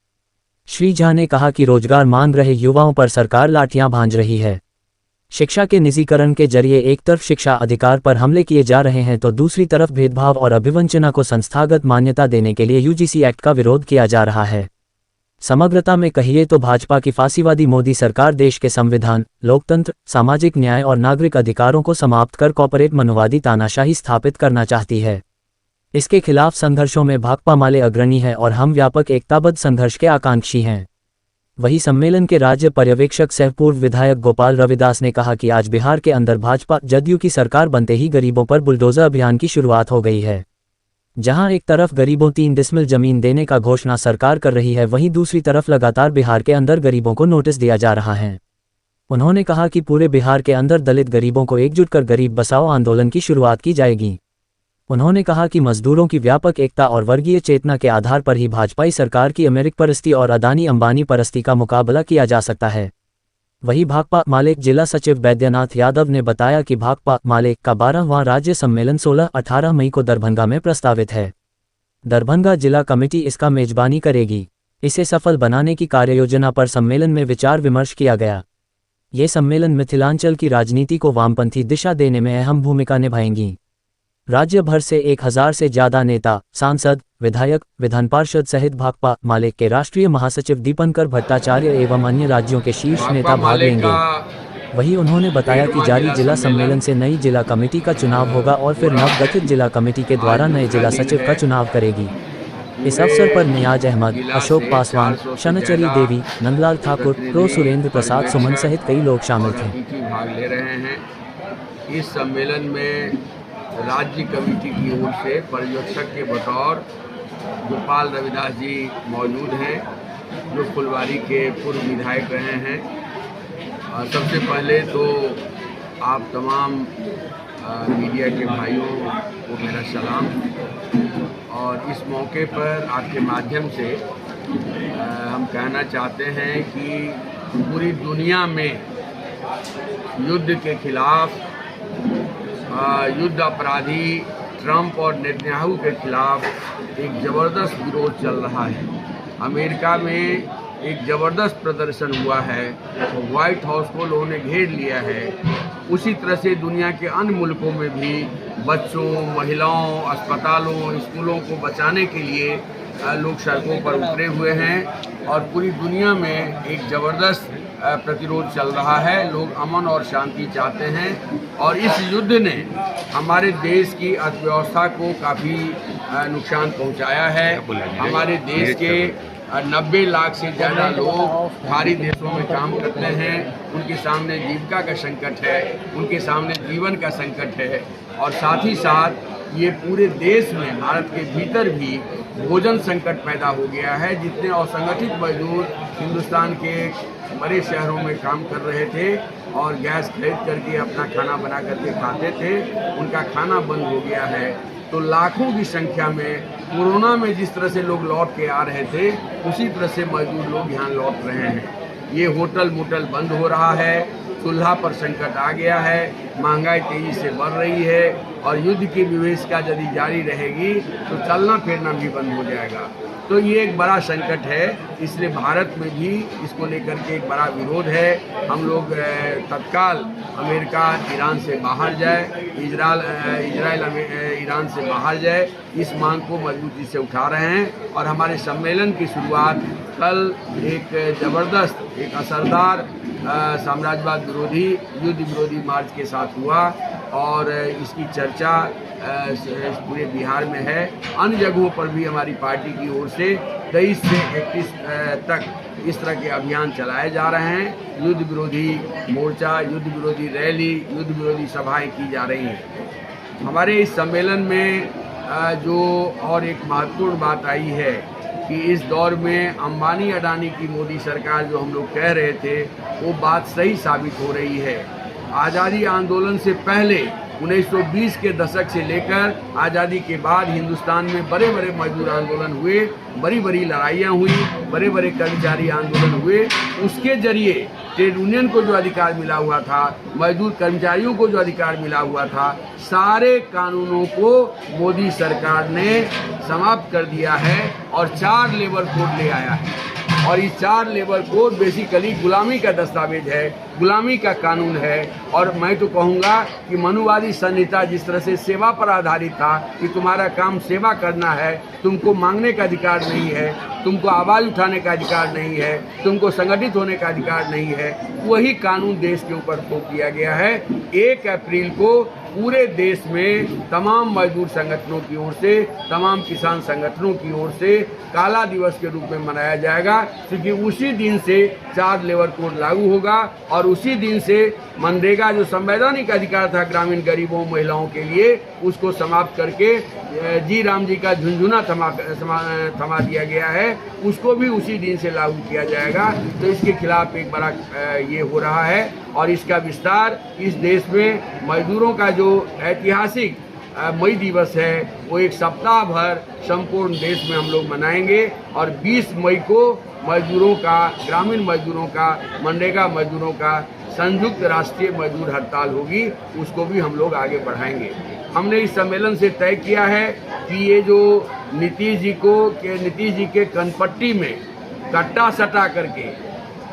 श्री झा ने कहा कि रोजगार मांग रहे युवाओं पर सरकार लाठियां भांज रही है। शिक्षा के निजीकरण के जरिए एक तरफ शिक्षा अधिकार पर हमले किए जा रहे हैं तो दूसरी तरफ भेदभाव और अभिवंचना को संस्थागत मान्यता देने के लिए यूजीसी एक्ट का विरोध किया जा रहा है। समग्रता में कहिए तो भाजपा की फांसीवादी मोदी सरकार देश के संविधान, लोकतंत्र, सामाजिक न्याय और नागरिक अधिकारों को समाप्त कर कॉर्पोरेट मनोवादी तानाशाही स्थापित करना चाहती है। इसके खिलाफ संघर्षों में भाकपा माले अग्रणी है और हम व्यापक एकताबद्ध संघर्ष के आकांक्षी हैं। वहीं सम्मेलन के राज्य पर्यवेक्षक सह पूर्व विधायक गोपाल रविदास ने कहा कि आज बिहार के अंदर भाजपा जदयू की सरकार बनते ही गरीबों पर बुलडोजर अभियान की शुरुआत हो गई है। जहां एक तरफ गरीबों 3 डिसमिल जमीन देने का घोषणा सरकार कर रही है, वहीं दूसरी तरफ लगातार बिहार के अंदर गरीबों को नोटिस दिया जा रहा है। उन्होंने कहा कि पूरे बिहार के अंदर दलित गरीबों को एकजुट कर गरीब बचाओ आंदोलन की शुरुआत की जाएगी। उन्होंने कहा कि मजदूरों की व्यापक एकता और वर्गीय चेतना के आधार पर ही भाजपाई सरकार की अमेरिक परस्ती और अदानी अंबानी परस्ती का मुकाबला किया जा सकता है। वहीं भाकपा माले जिला सचिव बैद्यनाथ यादव ने बताया कि भाकपा माले का 12वां राज्य सम्मेलन 16-18 मई को दरभंगा में प्रस्तावित है। दरभंगा जिला कमेटी इसका मेजबानी करेगी। इसे सफल बनाने की कार्ययोजना पर सम्मेलन में विचार विमर्श किया गया। ये सम्मेलन मिथिलांचल की राजनीति को वामपंथी दिशा देने में अहम भूमिका निभाएंगी। राज्य भर से 1000 से ज्यादा नेता, सांसद, विधायक, विधान पार्षद सहित भाकपा माले के राष्ट्रीय महासचिव दीपंकर भट्टाचार्य एवं अन्य राज्यों के शीर्ष नेता भाग लेंगे। वहीं उन्होंने बताया कि जारी जिला सम्मेलन से नई जिला कमेटी का चुनाव होगा और फिर नवगठित जिला कमेटी के द्वारा नए जिला सचिव का चुनाव करेगी। इस अवसर पर नियाज अहमद, अशोक पासवान, शनचरी देवी, नंदलाल ठाकुर, प्रो सुरेंद्र प्रसाद सुमन सहित कई लोग शामिल थे। भाग ले रहे हैं। इस सम्मेलन में राज्य कमेटी की ओर से पर्यवेक्षक के बतौर गोपाल रविदास जी मौजूद हैं, जो फुलवारी के पूर्व विधायक रहे हैं। सबसे पहले तो आप तमाम मीडिया के भाइयों को मेरा सलाम, और इस मौके पर आपके माध्यम से हम कहना चाहते हैं कि पूरी दुनिया में युद्ध के खिलाफ, युद्ध अपराधी ट्रंप और नेतन्याहू के खिलाफ एक ज़बरदस्त विरोध चल रहा है। अमेरिका में एक ज़बरदस्त प्रदर्शन हुआ है, व्हाइट हाउस को लोगों ने घेर लिया है। उसी तरह से दुनिया के अन्य मुल्कों में भी बच्चों, महिलाओं, अस्पतालों, स्कूलों को बचाने के लिए लोग सड़कों पर उतरे हुए हैं और पूरी दुनिया में एक ज़बरदस्त प्रतिरोध चल रहा है। लोग अमन और शांति चाहते हैं और इस युद्ध ने हमारे देश की अर्थव्यवस्था को काफ़ी नुकसान पहुंचाया है। हमारे देश के 90 लाख से ज़्यादा लोग बाहरी देशों में काम करते हैं, उनके सामने जीविका का संकट है, उनके सामने जीवन का संकट है और साथ ही साथ ये पूरे देश में, भारत के भीतर भी भोजन संकट पैदा हो गया है। जितने असंगठित मजदूर हिंदुस्तान के बड़े शहरों में काम कर रहे थे और गैस खरीद करके अपना खाना बना करके खाते थे, उनका खाना बंद हो गया है। तो लाखों की संख्या में कोरोना में जिस तरह से लोग लौट के आ रहे थे, उसी तरह से मजदूर लोग यहाँ लौट रहे हैं। ये होटल मोटल बंद हो रहा है, चूल्हा पर संकट आ गया है। महंगाई तेजी से बढ़ रही है और युद्ध की विवेचना यदि जारी रहेगी तो चलना फिरना भी बंद हो जाएगा। तो ये एक बड़ा संकट है, इसलिए भारत में भी इसको लेकर के एक बड़ा विरोध है। हम लोग तत्काल अमेरिका ईरान से बाहर जाए, इजराइल ईरान से बाहर जाए, इस मांग को मजबूती से उठा रहे हैं। और हमारे सम्मेलन की शुरुआत कल एक ज़बरदस्त, एक असरदार साम्राज्यवाद विरोधी, युद्ध विरोधी मार्च के साथ हुआ और इसकी चर्चा पूरे बिहार में है। अन्य जगहों पर भी हमारी पार्टी की ओर से 23 से 31 तक इस तरह के अभियान चलाए जा रहे हैं। युद्ध विरोधी मोर्चा, युद्ध विरोधी रैली, युद्ध विरोधी सभाएं की जा रही हैं। हमारे इस सम्मेलन में जो और एक महत्वपूर्ण बात आई है कि इस दौर में अंबानी अडानी की मोदी सरकार जो हम लोग कह रहे थे वो बात सही साबित हो रही है। आज़ादी आंदोलन से पहले 1920 के दशक से लेकर आज़ादी के बाद हिंदुस्तान में बड़े बड़े मजदूर आंदोलन हुए, बड़ी बड़ी लड़ाइयाँ हुई, बड़े बड़े कर्मचारी आंदोलन हुए। उसके जरिए ट्रेड यूनियन को जो अधिकार मिला हुआ था, मजदूर कर्मचारियों को जो अधिकार मिला हुआ था, सारे कानूनों को मोदी सरकार ने समाप्त कर दिया है और 4 लेबर कोड ले आया है। और इस 4 लेबर कोड बेसिकली गुलामी का दस्तावेज है, गुलामी का कानून है। और मैं तो कहूँगा कि मनुवादी संहिता जिस तरह से सेवा पर आधारित था कि तुम्हारा काम सेवा करना है, तुमको मांगने का अधिकार नहीं है, तुमको आवाज़ उठाने का अधिकार नहीं है, तुमको संगठित होने का अधिकार नहीं है, वही कानून देश के ऊपर थोप दिया गया है। 1 अप्रैल को पूरे देश में तमाम मजदूर संगठनों की ओर से, तमाम किसान संगठनों की ओर से काला दिवस के रूप में मनाया जाएगा, क्योंकि उसी दिन से 4 लेबर कोड लागू होगा और उसी दिन से मनरेगा जो संवैधानिक अधिकार था ग्रामीण गरीबों महिलाओं के लिए, उसको समाप्त करके जी राम जी का झुंझुना थमा दिया गया है, उसको भी उसी दिन से लागू किया जाएगा। तो इसके खिलाफ एक बड़ा ये हो रहा है और इसका विस्तार इस देश में मजदूरों का जो ऐतिहासिक मई दिवस है वो एक सप्ताह भर संपूर्ण देश में हम लोग मनाएंगे। और 20 मई को मजदूरों का, ग्रामीण मजदूरों का, मनरेगा मजदूरों का संयुक्त राष्ट्रीय मजदूर हड़ताल होगी, उसको भी हम लोग आगे बढ़ाएंगे। हमने इस सम्मेलन से तय किया है कि ये जो नीतीश जी के कनपट्टी में कट्टा सटा करके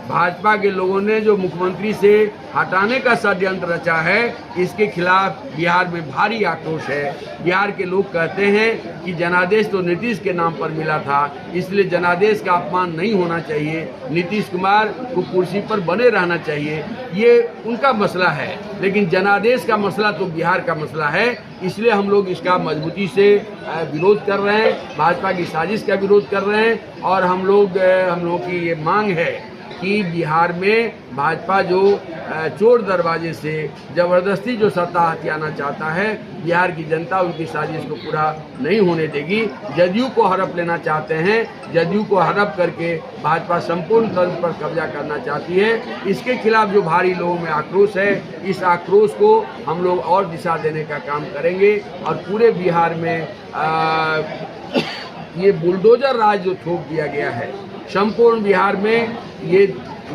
भाजपा के लोगों ने जो मुख्यमंत्री से हटाने का षड्यंत्र रचा है, इसके खिलाफ बिहार में भारी आक्रोश है। बिहार के लोग कहते हैं कि जनादेश तो नीतीश के नाम पर मिला था, इसलिए जनादेश का अपमान नहीं होना चाहिए, नीतीश कुमार को कुर्सी पर बने रहना चाहिए, ये उनका मसला है। लेकिन जनादेश का मसला तो बिहार का मसला है, इसलिए हम लोग इसका मजबूती से विरोध कर रहे हैं, भाजपा की साजिश का विरोध कर रहे हैं। और हम लोगों की ये मांग है कि बिहार में भाजपा जो चोर दरवाजे से ज़बरदस्ती जो सत्ता हथियाना चाहता है, बिहार की जनता उनकी साजिश को पूरा नहीं होने देगी। जदयू को हड़प लेना चाहते हैं, जदयू को हड़प करके भाजपा संपूर्ण तंत्र पर कब्जा करना चाहती है। इसके खिलाफ जो भारी लोगों में आक्रोश है, इस आक्रोश को हम लोग और दिशा देने का काम करेंगे। और पूरे बिहार में ये बुलडोजर राज जो थोप दिया गया है, संपूर्ण बिहार में ये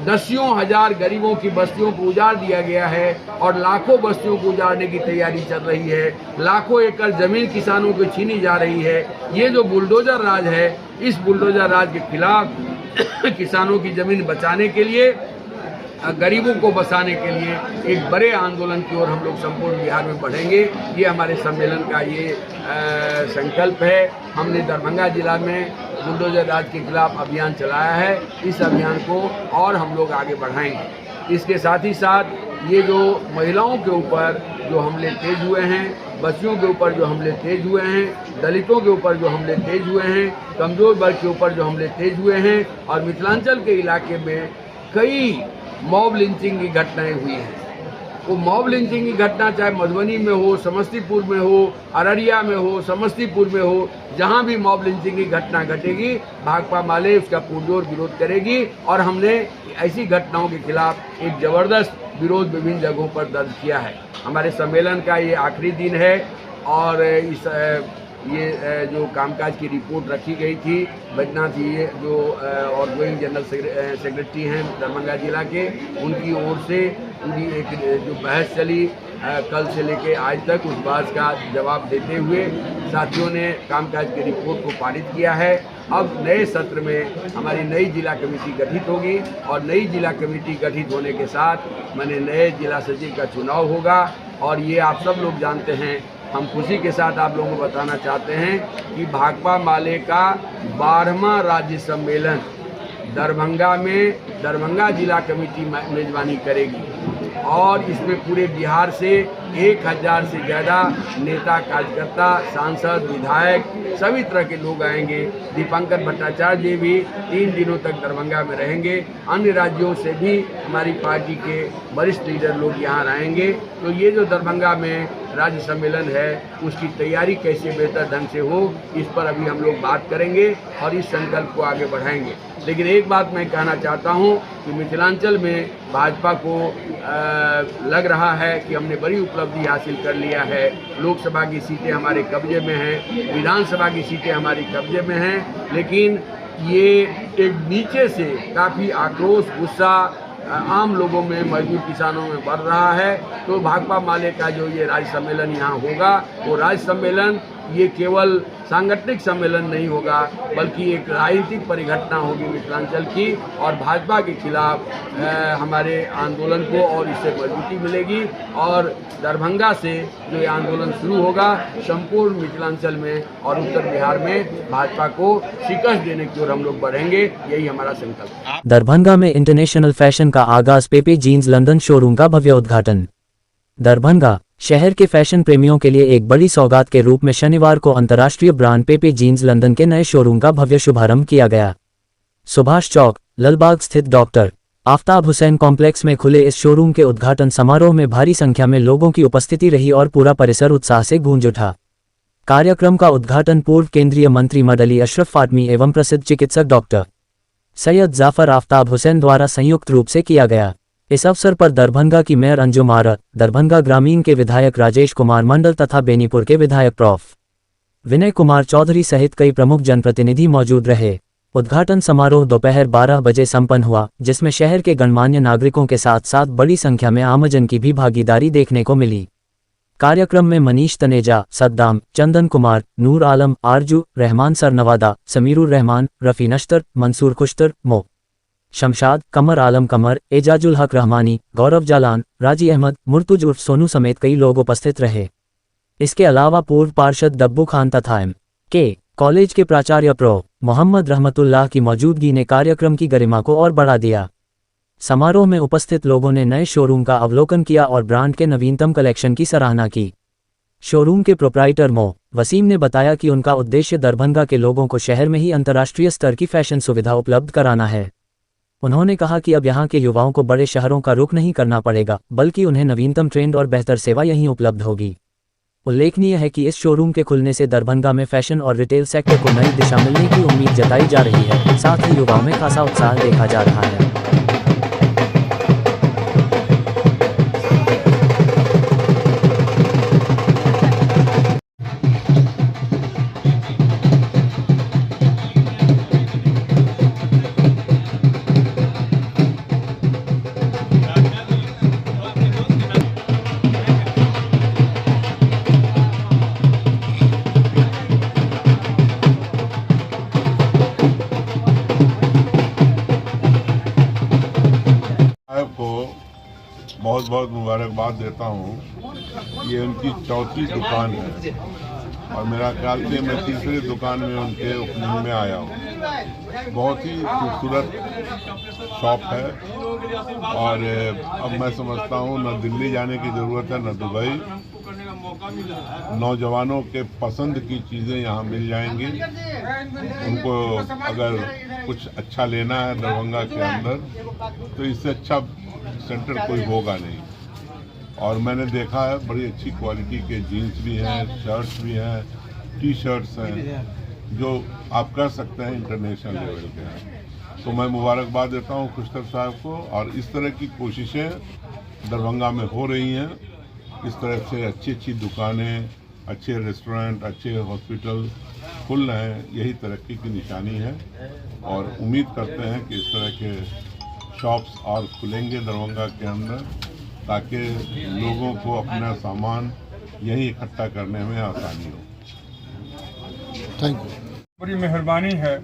दसियों हजार गरीबों की बस्तियों को उजाड़ दिया गया है और लाखों बस्तियों को उजाड़ने की तैयारी चल रही है, लाखों एकड़ जमीन किसानों को छीनी जा रही है। ये जो बुलडोजर राज है, इस बुलडोजर राज के खिलाफ किसानों की जमीन बचाने के लिए, गरीबों को बचाने के लिए एक बड़े आंदोलन की ओर हम लोग संपूर्ण बिहार में बढ़ेंगे। ये हमारे सम्मेलन का ये संकल्प है। हमने दरभंगा जिला में बुलडोजर राज के खिलाफ अभियान चलाया है, इस अभियान को और हम लोग आगे बढ़ाएंगे। इसके साथ ही साथ ये जो महिलाओं के ऊपर जो हमले तेज हुए हैं, बच्चियों के ऊपर जो हमले तेज हुए हैं, दलितों के ऊपर जो हमले तेज हुए हैं, कमजोर वर्ग के ऊपर जो हमले तेज हुए हैं, और मिथिलांचल के इलाके में कई मॉब लिंचिंग की घटनाएं हुई हैं। वो मॉब लिंचिंग की घटना चाहे मधुबनी में हो, समस्तीपुर में हो, अररिया में हो, समस्तीपुर में हो, जहां भी मॉब लिंचिंग की घटना घटेगी, भाकपा माले उसका पुरजोर विरोध करेगी। और हमने ऐसी घटनाओं के खिलाफ एक ज़बरदस्त विरोध विभिन्न जगहों पर दर्ज किया है। हमारे सम्मेलन का ये आखिरी दिन है और इस ये जो कामकाज की रिपोर्ट रखी गई थी, बैजनाथ जी जो आउटगोइंग जनरल सेक्रेटरी हैं दरभंगा जिला के, उनकी ओर से पूरी एक जो बहस चली, कल से लेके आज तक उस बात का जवाब देते हुए साथियों ने कामकाज की रिपोर्ट को पारित किया है। अब नए सत्र में हमारी नई जिला कमेटी गठित होगी और नई जिला कमेटी गठित होने के साथ मैंने नए जिला सचिव का चुनाव होगा। और ये आप सब लोग जानते हैं, हम खुशी के साथ आप लोगों को बताना चाहते हैं कि भाकपा माले का 12वां राज्य सम्मेलन दरभंगा में दरभंगा जिला कमेटी मेजबानी करेगी और इसमें पूरे बिहार से 1000 से ज़्यादा नेता, कार्यकर्ता, सांसद, विधायक सभी तरह के लोग आएंगे। दीपांकर भट्टाचार्य जी भी 3 दिनों तक दरभंगा में रहेंगे। अन्य राज्यों से भी हमारी पार्टी के वरिष्ठ लीडर लोग यहाँ आएंगे। तो ये जो दरभंगा में राज्य सम्मेलन है उसकी तैयारी कैसे बेहतर ढंग से हो, इस पर अभी हम लोग बात करेंगे और इस संकल्प को आगे बढ़ाएंगे। लेकिन एक बात मैं कहना चाहता हूं कि मिथिलांचल में भाजपा को लग रहा है कि हमने बड़ी उपलब्धि हासिल कर लिया है। लोकसभा की सीटें हमारे कब्जे में हैं, विधानसभा की सीटें हमारी कब्जे में हैं, लेकिन ये एक नीचे से काफ़ी आक्रोश, गुस्सा आम लोगों में, मजदूर किसानों में बढ़ रहा है। तो भाकपा माले का जो ये राज्य सम्मेलन यहाँ होगा, वो राज्य सम्मेलन ये केवल सांगठनिक सम्मेलन नहीं होगा बल्कि एक राजनीतिक परिघटना होगी मिथिलांचल की और भाजपा के खिलाफ हमारे आंदोलन को और इससे मजबूती मिलेगी। और दरभंगा से जो ये आंदोलन शुरू होगा संपूर्ण मिथिलांचल में और उत्तर बिहार में भाजपा को शिकस्त देने की ओर हम लोग बढ़ेंगे, यही हमारा संकल्प है। दरभंगा में इंटरनेशनल फैशन का आगाज, पेपे जीन्स लंदन शोरूम का भव्य उद्घाटन। दरभंगा शहर के फैशन प्रेमियों के लिए एक बड़ी सौगात के रूप में शनिवार को अंतर्राष्ट्रीय ब्रांड पेपे जीन्स लंदन के नए शोरूम का भव्य शुभारंभ किया गया। सुभाष चौक, लालबाग स्थित डॉक्टर आफ्ताब हुसैन कॉम्प्लेक्स में खुले इस शोरूम के उद्घाटन समारोह में भारी संख्या में लोगों की उपस्थिति रही और पूरा परिसर उत्साह से गूंज उठा। कार्यक्रम का उद्घाटन पूर्व केंद्रीय मंत्री मड अली अशरफ फातमी एवं प्रसिद्ध चिकित्सक डॉक्टर सैयद जाफर आफ्ताब हुसैन द्वारा संयुक्त रूप से किया गया। इस अवसर पर दरभंगा की मेयर अंजुम आरा, दरभंगा ग्रामीण के विधायक राजेश कुमार मंडल तथा बेनीपुर के विधायक प्रोफ विनय कुमार चौधरी सहित कई प्रमुख जनप्रतिनिधि मौजूद रहे। उद्घाटन समारोह दोपहर 12 बजे संपन्न हुआ, जिसमें शहर के गणमान्य नागरिकों के साथ साथ बड़ी संख्या में आमजन की भी भागीदारी देखने को मिली। कार्यक्रम में मनीष तनेजा, सद्दाम, चंदन कुमार, नूर आलम, आरजू, रहमान सरनवादा, समीरुर रहमान, रफ़ी नश्तर, मंसूर खुश्तर, मो शमशाद, कमर आलम कमर, एजाजुल हक रहमानी, गौरव जालान, राजी अहमद, मुर्तुज उर्फ सोनू समेत कई लोग उपस्थित रहे। इसके अलावा पूर्व पार्षद डब्बू खान तथा M.K. कॉलेज के प्राचार्य प्रो मोहम्मद रहमतुल्लाह की मौजूदगी ने कार्यक्रम की गरिमा को और बढ़ा दिया। समारोह में उपस्थित लोगों ने नए शोरूम का अवलोकन किया और ब्रांड के नवीनतम कलेक्शन की सराहना की। शोरूम के प्रोप्राइटर मो वसीम ने बताया कि उनका उद्देश्य दरभंगा के लोगों को शहर में ही अंतर्राष्ट्रीय स्तर की फैशन सुविधा उपलब्ध कराना है। उन्होंने कहा कि अब यहाँ के युवाओं को बड़े शहरों का रुख नहीं करना पड़ेगा, बल्कि उन्हें नवीनतम ट्रेंड और बेहतर सेवा यहीं उपलब्ध होगी। उल्लेखनीय है कि इस शोरूम के खुलने से दरभंगा में फैशन और रिटेल सेक्टर को नई दिशा मिलने की उम्मीद जताई जा रही है। साथ ही युवाओं में खासा उत्साह देखा जा रहा है। बहुत बहुत मुबारकबाद देता हूँ। ये उनकी चौथी दुकान है और मेरा ख्याल से मैं तीसरी दुकान में उनके ओपनिंग में आया हूँ। बहुत ही खूबसूरत शॉप है और अब मैं समझता हूँ न दिल्ली जाने की ज़रूरत है न दुबई। नौजवानों के पसंद की चीज़ें यहाँ मिल जाएंगी। उनको अगर कुछ अच्छा लेना है दरभंगा के अंदर तो इससे अच्छा सेंटर कोई होगा नहीं। और मैंने देखा है बड़ी अच्छी क्वालिटी के जीन्स भी हैं, शर्ट्स भी हैं, टी शर्ट्स हैं जो आप कर सकते हैं इंटरनेशनल लेवल के हैं। तो मैं मुबारकबाद देता हूँ खुश्तर साहब को। और इस तरह की कोशिशें दरभंगा में हो रही हैं। इस तरह से अच्छी अच्छी दुकानें, अच्छे रेस्टोरेंट, अच्छे हॉस्पिटल खुल रहे हैं, यही तरक्की की निशानी है। और उम्मीद करते हैं कि इस तरह के शॉप्स और खुलेंगे दरभंगा के अंदर ताकि लोगों को अपना सामान यहीं इकट्ठा करने में आसानी हो। Thank you. बड़ी मेहरबानी है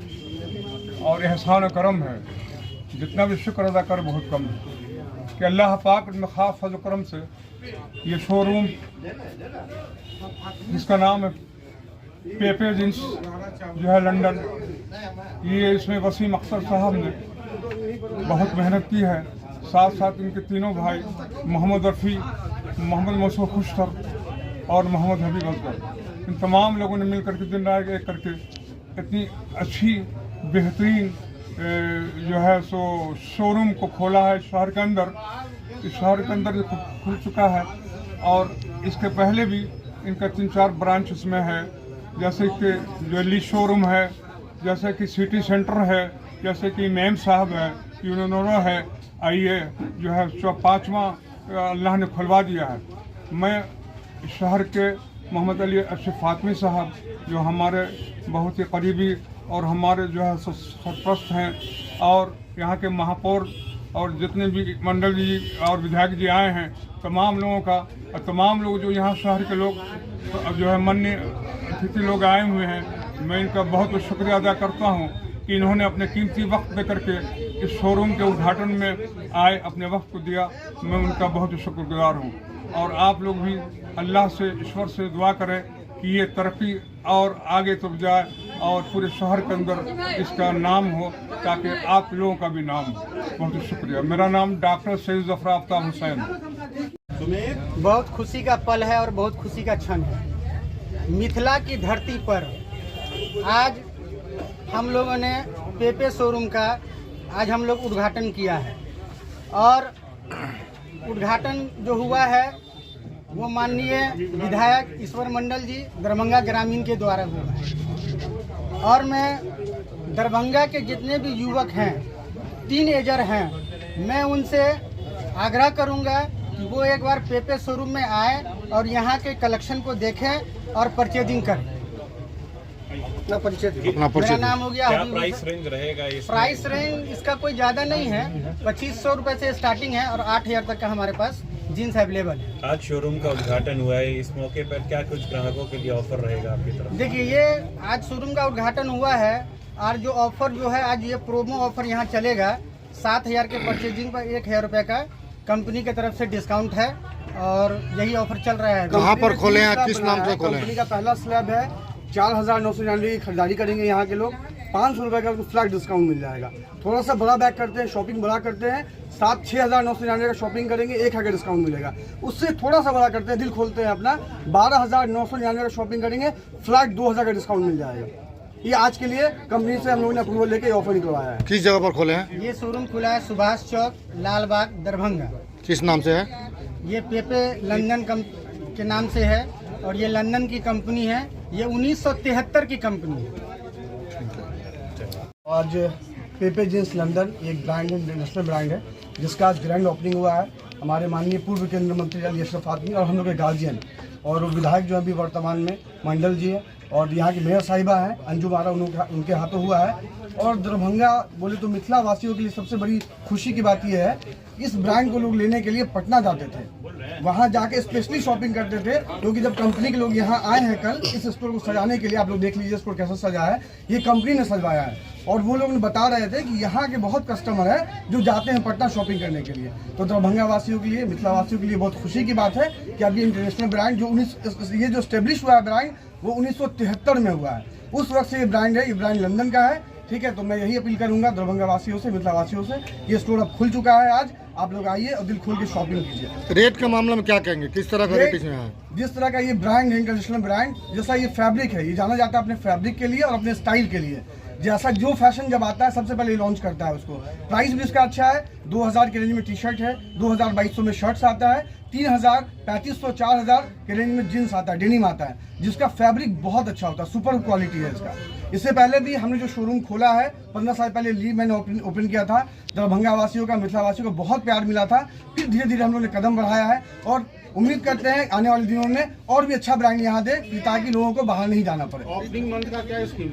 और एहसान करम है, जितना भी शुक्र अदा कर बहुत कम है कि अल्लाह पाक में ख़ास फज़ल करम से ये शोरूम जिसका नाम है पेपे जींस जो है लंदन, ये इसमें वसीम अख्तर साहब ने बहुत मेहनत की है। साथ साथ इनके तीनों भाई मोहम्मद रफ़ी, मोहम्मद मसूद खुशतर और मोहम्मद हबीब अजगर, इन तमाम लोगों ने मिल करके दिन रात एक करके इतनी अच्छी बेहतरीन जो है सो शोरूम को खोला है शहर के अंदर। इस शहर के अंदर ये खुल चुका है और इसके पहले भी इनका 3-4 ब्रांच इसमें है, जैसे कि ज्वेलरी शोरूम है, जैसे कि सिटी सेंटर है, जैसे कि मेम साहब है, यूनोरो है, आइए जो है 5वां अल्लाह ने खुलवा दिया है। मैं शहर के मोहम्मद अली अशरफ फातमी साहब जो हमारे बहुत ही करीबी और हमारे जो है सरपरस्त हैं, और यहाँ के महापौर और जितने भी मंडल जी और विधायक जी आए हैं, तमाम लोगों का और तमाम लोग जो यहाँ शहर के लोग जो है माननीय अतिथि लोग आए हुए हैं, मैं इनका बहुत बहुत शुक्रिया अदा करता हूँ कि इन्होंने अपने कीमती वक्त दे करके इस शोरूम के उद्घाटन में आए, अपने वक्त को दिया। मैं उनका बहुत शुक्रगुजार हूँ। और आप लोग भी अल्लाह से, ईश्वर से दुआ करें कि ये तरक्की और आगे तक जाए और पूरे शहर के अंदर इसका नाम हो, ताकि आप लोगों का भी नाम हो। बहुत शुक्रिया। मेरा नाम डॉक्टर सैयद ज़फ़र आफ्ताब हुसैन। बहुत खुशी का पल है और बहुत खुशी का क्षण है। मिथिला की धरती पर आज हम लोगों ने पेपे शोरूम का आज हम लोग उद्घाटन किया है, और उद्घाटन जो हुआ है वो माननीय विधायक ईश्वर मंडल जी दरभंगा ग्रामीण के द्वारा हुआ है। और मैं दरभंगा के जितने भी युवक हैं, टीनएजर हैं, मैं उनसे आग्रह करूंगा कि वो एक बार पेपे शोरूम में आए और यहाँ के कलेक्शन को देखें और परचेजिंग करें। मेरा नाम हो गया। क्या प्राइस रेंज रहेगा? प्राइस रेंज इसका कोई ज़्यादा नहीं है, 2500 रुपये से स्टार्टिंग है और 8000 तक का हमारे पास जीन्स अवेलेबल है। आज शोरूम का उद्घाटन हुआ है, इस मौके पर क्या कुछ ग्राहकों के लिए ऑफर रहेगा आपकी तरफ? देखिए, ये आज शोरूम का उद्घाटन हुआ है और जो ऑफर जो है आज ये प्रोमो ऑफर यहाँ चलेगा। 7000 के परचेजिंग पर 1000 रुपये का कंपनी की तरफ से डिस्काउंट है और यही ऑफर चल रहा है। कहाँ पर खोले हैं, किस नाम से खोले हैं? कंपनी का पहला स्लैब है, 4999 की खरीदारी करेंगे यहाँ के लोग, 500 रुपये का फ्लैट डिस्काउंट मिल जाएगा। थोड़ा सा बड़ा बैग करते हैं, शॉपिंग बड़ा करते हैं, 6,999 का शॉपिंग करेंगे, 1000 का डिस्काउंट मिलेगा। उससे थोड़ा सा बड़ा करते हैं, दिल खोलते हैं अपना, 12,999 का शॉपिंग करेंगे, फ्लैट 2000 का डिस्काउंट मिल जाएगा। ये आज के लिए कंपनी से हम लोगों ने अप्रूवल लेके ऑफर निकलवाया है। किस जगह पर खोले हैं? ये शोरूम खुला है सुभाष चौक, लालबाग, दरभंगा। किस नाम से है? ये पेपे लंदन के नाम से है और ये लंदन की कंपनी है। ये 1973 की कंपनी है। आज पेपे जींस लंदन एक ब्रांड है, इंटरनेशनल ब्रांड है, जिसका आज ग्रैंड ओपनिंग हुआ है। हमारे माननीय पूर्व केंद्रीय मंत्री अली अशरफ फातमी और हम लोग के गार्जियन और विधायक जो अभी वर्तमान में मंडल जी है और यहाँ की मेयर साहिबा हैं अंजू बारा, उनके हाथों हुआ है। और दरभंगा बोले तो मिथिला वासियों के लिए सबसे बड़ी खुशी की बात यह है, इस ब्रांड को लोग लेने के लिए पटना जाते थे, वहाँ जाके स्पेशली शॉपिंग करते थे, क्योंकि जब कंपनी के लोग यहाँ आए हैं कल इस स्टोर को सजाने के लिए, आप लोग देख लीजिए स्टोर कैसा सजा है, ये कंपनी ने सजवाया है। और वो लोग बता रहे थे कि यहाँ के बहुत कस्टमर है जो जाते हैं पटना शॉपिंग करने के लिए। तो दरभंगा वासियों के लिए, मिथिला वासियों के लिए बहुत खुशी की बात है कि अभी इंटरनेशनल ब्रांड ये जो स्टेब्लिश हुआ है ब्रांड, वो 1973 में हुआ है। उस वक्त से ये ब्रांड है, ये ब्रांड लंदन का है। ठीक है, तो मैं यही अपील करूंगा दरभंगा वासियों से, मिथिला वासियों से, ये स्टोर अब खुल चुका है। आज आप लोग आइए और दिल खोल के शॉपिंग कीजिए। रेट के मामले में क्या कहेंगे, किस तरह का रेट इसमें है? जिस तरह का ये ब्रांड है, इंटरनेशनल ब्रांड, जैसा ये फैब्रिक है, ये जाना जाता है अपने फैब्रिक के लिए और अपने स्टाइल के लिए। जैसा जो फैशन जब आता है सबसे पहले लॉन्च करता है उसको। प्राइस भी इसका अच्छा है, 2000 के रेंज में टी शर्ट है, 2200 में शर्ट्स आता है, 3000, 3500, 4000 के रेंज में जींस आता है, डेनिम आता है, जिसका फैब्रिक बहुत अच्छा होता है, सुपर क्वालिटी है इसका। इससे पहले भी हमने जो शोरूम खोला है 15 साल पहले लीव मैंने ओपन किया था, दरभंगा वासियों का, मिथिला वासियों को बहुत प्यार मिला था। फिर धीरे धीरे हम लोगों ने कदम बढ़ाया है और उम्मीद करते हैं आने वाले दिनों में और भी अच्छा ब्रांड यहाँ दे, ताकि लोगों को बाहर नहीं जाना पड़े। ओपनिंग मंथ का क्या स्कीम?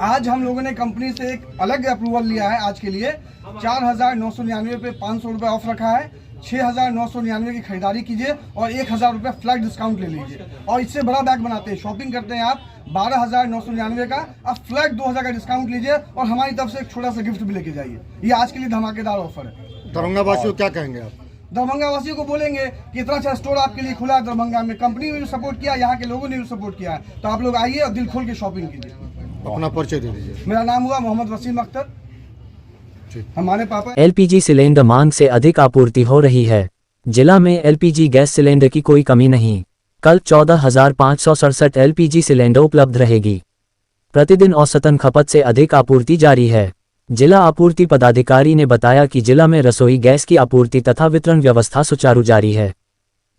आज हम लोगों ने कंपनी से एक अलग अप्रूवल लिया है आज के लिए, 4999 पे 500 रुपये ऑफ रखा है। 6,999 की खरीदारी कीजिए और 1,000 रुपये फ्लैट डिस्काउंट ले लीजिए। और इससे बड़ा बैग बनाते हैं, शॉपिंग करते हैं आप 12,999 का, अब फ्लैट 2,000 का डिस्काउंट लीजिए और हमारी तरफ से एक छोटा सा गिफ्ट भी लेके जाइए। ये आज के लिए धमाकेदार ऑफर है। दरभंगा वासियों को क्या कहेंगे आप? दरभंगा वासियों को बोलेंगे कि इतना अच्छा स्टोर आपके लिए खुला है दरभंगा में, कंपनी ने भी सपोर्ट किया, यहाँ के लोगों ने भी सपोर्ट किया है, तो आप लोग आइए और दिल खोल के शॉपिंग कीजिए। अपना परिचय दे दीजिए। मेरा नाम हुआ मोहम्मद वसीम अख्तर, हमारे पापा। एलपीजी सिलेंडर मांग से अधिक आपूर्ति हो रही है। जिला में एलपीजी गैस सिलेंडर की कोई कमी नहीं। कल 14,567 एलपीजी सिलेंडर उपलब्ध रहेगी। प्रतिदिन औसतन खपत से अधिक आपूर्ति जारी है। जिला आपूर्ति पदाधिकारी ने बताया कि जिला में रसोई गैस की आपूर्ति तथा वितरण व्यवस्था सुचारू जारी है।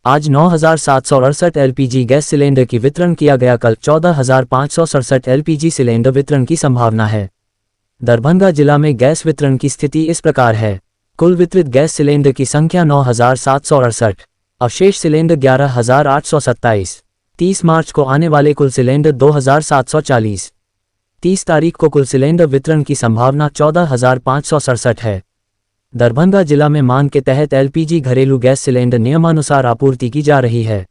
आज 9,768 एलपीजी गैस सिलेंडर की वितरण किया गया। कल 14,567 एलपीजी सिलेंडर वितरण की संभावना है। दरभंगा जिला में गैस वितरण की स्थिति इस प्रकार है। कुल वितरित गैस सिलेंडर की संख्या 9,768, अवशेष सिलेंडर 11,827। 30 मार्च को आने वाले कुल सिलेंडर 2,740। 30 तारीख को कुल सिलेंडर वितरण की संभावना 14,567 है। दरभंगा जिला में मांग के तहत एलपीजी घरेलू गैस सिलेंडर नियमानुसार आपूर्ति की जा रही है।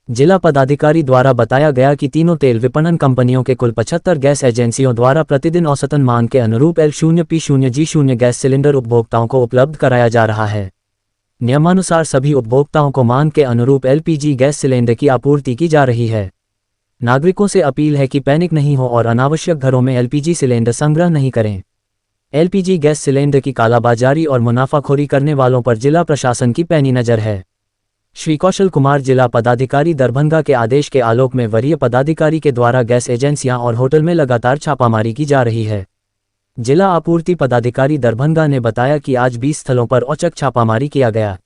जिला पदाधिकारी द्वारा बताया गया कि तीनों तेल विपणन कंपनियों के कुल 75 गैस एजेंसियों द्वारा प्रतिदिन औसतन मांग के अनुरूप L0P0G0 गैस सिलेंडर उपभोक्ताओं को उपलब्ध कराया जा रहा है। नियमानुसार सभी उपभोक्ताओं को मांग के अनुरूप एलपीजी गैस सिलेंडर की आपूर्ति की जा रही है। नागरिकों से अपील है कि पैनिक नहीं हो और अनावश्यक घरों में एलपीजी सिलेंडर संग्रह नहीं करें। एलपीजी गैस सिलेंडर की कालाबाजारी और मुनाफाखोरी करने वालों पर जिला प्रशासन की पैनी नजर है। श्री कौशल कुमार, जिला पदाधिकारी दरभंगा के आदेश के आलोक में वरीय पदाधिकारी के द्वारा गैस एजेंसियां और होटल में लगातार छापामारी की जा रही है। जिला आपूर्ति पदाधिकारी दरभंगा ने बताया कि आज 20 स्थलों पर औचक छापामारी किया गया।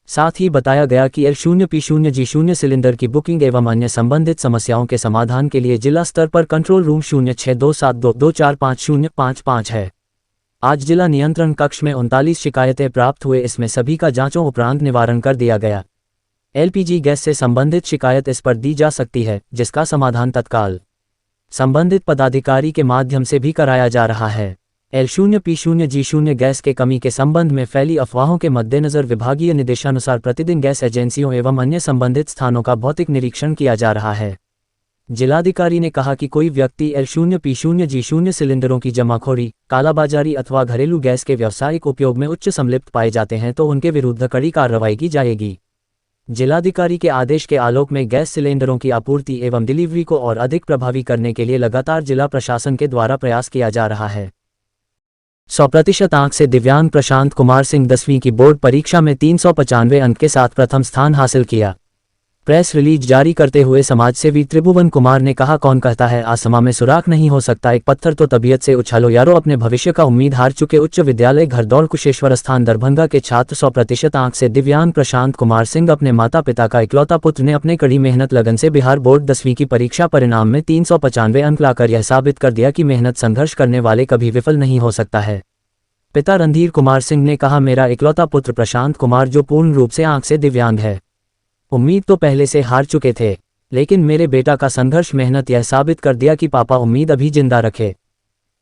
साथ ही बताया गया कि L0P0G0 सिलेंडर की बुकिंग एवं अन्य संबंधित समस्याओं के समाधान के लिए जिला स्तर पर कंट्रोल रूम 062722450555 है। आज जिला नियंत्रण कक्ष में 39 शिकायतें प्राप्त हुए, इसमें सभी का जांचों उपरांत निवारण कर दिया गया। एलपीजी गैस से संबंधित शिकायत इस पर दी जा सकती है, जिसका समाधान तत्काल संबंधित पदाधिकारी के माध्यम से भी कराया जा रहा है। L0P0G0 गैस के कमी के संबंध में फैली अफवाहों के मद्देनजर विभागीय निर्देशानुसार प्रतिदिन गैस एजेंसियों एवं अन्य संबंधित स्थानों का भौतिक निरीक्षण किया जा रहा है। जिलाधिकारी ने कहा कि कोई व्यक्ति L0P0G0 सिलेंडरों की जमाखोरी, कालाबाजारी अथवा घरेलू गैस के व्यावसायिक उपयोग में उच्च संलिप्त पाए जाते हैं तो उनके विरुद्ध कड़ी कार्रवाई की जाएगी। जिलाधिकारी के आदेश के आलोक में गैस सिलेंडरों की आपूर्ति एवं डिलीवरी को और अधिक प्रभावी करने के लिए लगातार जिला प्रशासन के द्वारा प्रयास किया जा रहा है। 100% आंक से दिव्यांग प्रशांत कुमार सिंह 10वीं की बोर्ड परीक्षा में 395 अंक के साथ प्रथम स्थान हासिल किया। प्रेस रिलीज जारी करते हुए समाजसेवी त्रिभुवन कुमार ने कहा, कौन कहता है आसमां में सुराख नहीं हो सकता, एक पत्थर तो तबीयत से उछालो यारो। अपने भविष्य का उम्मीद हार चुके उच्च विद्यालय घरदौल कुशेश्वर स्थान दरभंगा के छात्र 100% आंक से दिव्यांग प्रशांत कुमार सिंह अपने माता पिता का इकलौता पुत्र ने अपने कड़ी मेहनत लगन से बिहार बोर्ड 10वीं की परीक्षा परिणाम में 395 अंक लाकर यह साबित कर दिया कि मेहनत संघर्ष करने वाले कभी विफल नहीं हो सकता है। पिता रणधीर कुमार सिंह ने कहा, मेरा इकलौता पुत्र प्रशांत कुमार जो पूर्ण रूप से आंख से दिव्यांग है, उम्मीद तो पहले से हार चुके थे, लेकिन मेरे बेटा का संघर्ष मेहनत यह साबित कर दिया कि पापा उम्मीद अभी जिंदा रखे।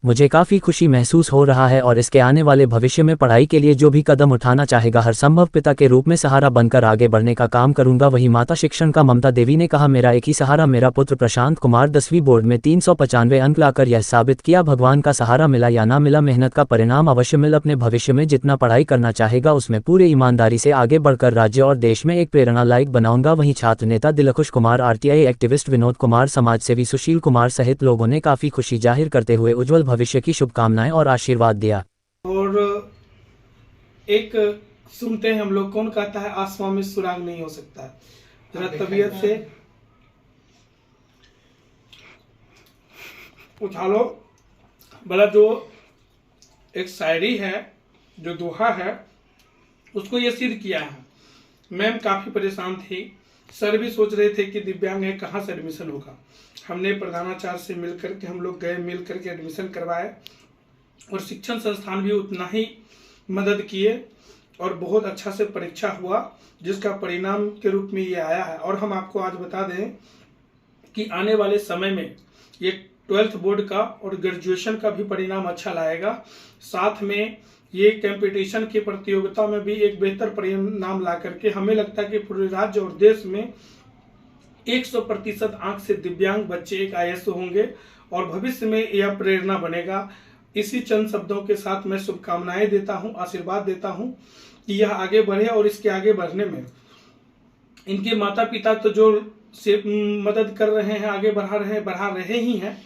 मुझे काफ़ी खुशी महसूस हो रहा है और इसके आने वाले भविष्य में पढ़ाई के लिए जो भी कदम उठाना चाहेगा हर संभव पिता के रूप में सहारा बनकर आगे बढ़ने का काम करूंगा। वहीं माता शिक्षण का ममता देवी ने कहा, मेरा एक ही सहारा मेरा पुत्र प्रशांत कुमार 10वीं बोर्ड में 395 अंक लाकर यह साबित किया, भगवान का सहारा मिला या ना मिला, मेहनत का परिणाम अवश्य मिल। अपने भविष्य में जितना पढ़ाई करना चाहेगा उसमें पूरे ईमानदारी से आगे बढ़कर राज्य और देश में एक प्रेरणा लायक बनाऊंगा। वहीं छात्र नेता दिलखुश कुमार, आरटीआई एक्टिविस्ट विनोद कुमार, समाजसेवी सुशील कुमार सहित लोगों ने काफी खुशी जाहिर करते हुए उज्जवल भविष्य की शुभकामनाएं और आशीर्वाद दिया। और एक सुनते हैं हम लोग, कौन कहता है आसमां में सुराग नहीं हो सकता। जरा तबीयत से उछालो भला। जो एक शायरी है, जो दोहा है, उसको ये सिद्ध किया है। मैम काफी परेशान थी, सर भी सोच रहे थे कि दिव्यांग है कहाँ से एडमिशन होगा। हमने प्रधानाचार्य से मिलकर के हम लोग गए, मिल करके एडमिशन करवाए और शिक्षण संस्थान भी उतना ही मदद किए और बहुत अच्छा से परीक्षा हुआ, जिसका परिणाम के रूप में ये आया है। और हम आपको आज बता दें कि आने वाले समय में ये 12th बोर्ड का और ग्रेजुएशन का भी परिणाम अच्छा लाएगा। साथ में ये कंपटीशन की प्रतियोगिता में भी एक बेहतर परिणाम ला करके हमें लगता है कि पूरे राज्य और देश में 100% आंख से दिव्यांग बच्चे एक IAS होंगे और भविष्य में यह प्रेरणा बनेगा। इसी चंद शब्दों के साथ मैं शुभकामनाएं देता हूं, आशीर्वाद देता हूं कि यह आगे बढ़े और इसके आगे बढ़ने में इनके माता पिता तो जो से मदद कर रहे हैं, आगे बढ़ा रहे ही हैं,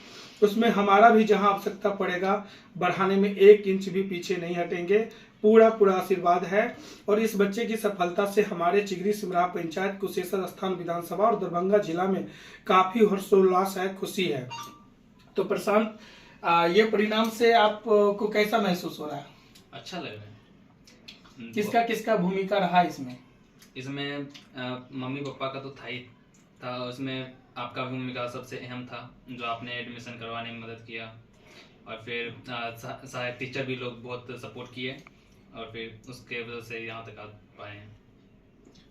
उसमें हमारा भी जहां आवश्यकता पड़ेगा बढ़ाने में 1 इंच भी पीछे नहीं हटेंगे। पूरा आशीर्वाद है और इस बच्चे की सफलता से हमारे चिगरी सिमरा पंचायत, कुशेश्वर स्थान विधानसभा और दरभंगा जिला में काफी हर्षोल्लास है, खुशी है। तो प्रशांत, ये परिणाम से आपको कैसा महसूस हो रहा है? अच्छा लग रहा है। किसका भूमिका रहा इसमें? इसमें मम्मी पापा का तो था, उसमें आपका भूमिका सबसे अहम था, जो आपने एडमिशन करवाने में मदद किया और फिर सहायक टीचर भी लोग बहुत सपोर्ट किए और फिर उसके वजह से यहाँ तक आ पाए हैं।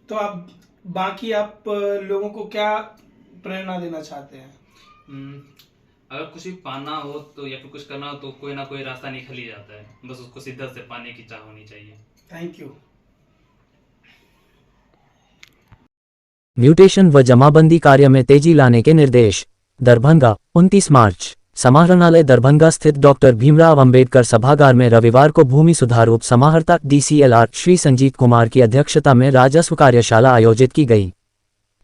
तो आप लोगों को क्या प्रेरणा देना चाहते हैं? अगर कुछ भी पाना हो तो या फिर कुछ करना हो तो कोई ना कोई रास्ता निकल ही जाता है, बस उसको शिद्दत से पाने की चाह होनी चाहिए। Thank you. म्यूटेशन व जमाबंदी कार्य में तेजी लाने के निर्देश। दरभंगा 29 मार्च। समाहरणालय दरभंगा स्थित डॉक्टर भीमराव अंबेडकर सभागार में रविवार को भूमि सुधार उप समाहर्ता DCLR श्री संजीत कुमार की अध्यक्षता में राजस्व कार्यशाला आयोजित की गई।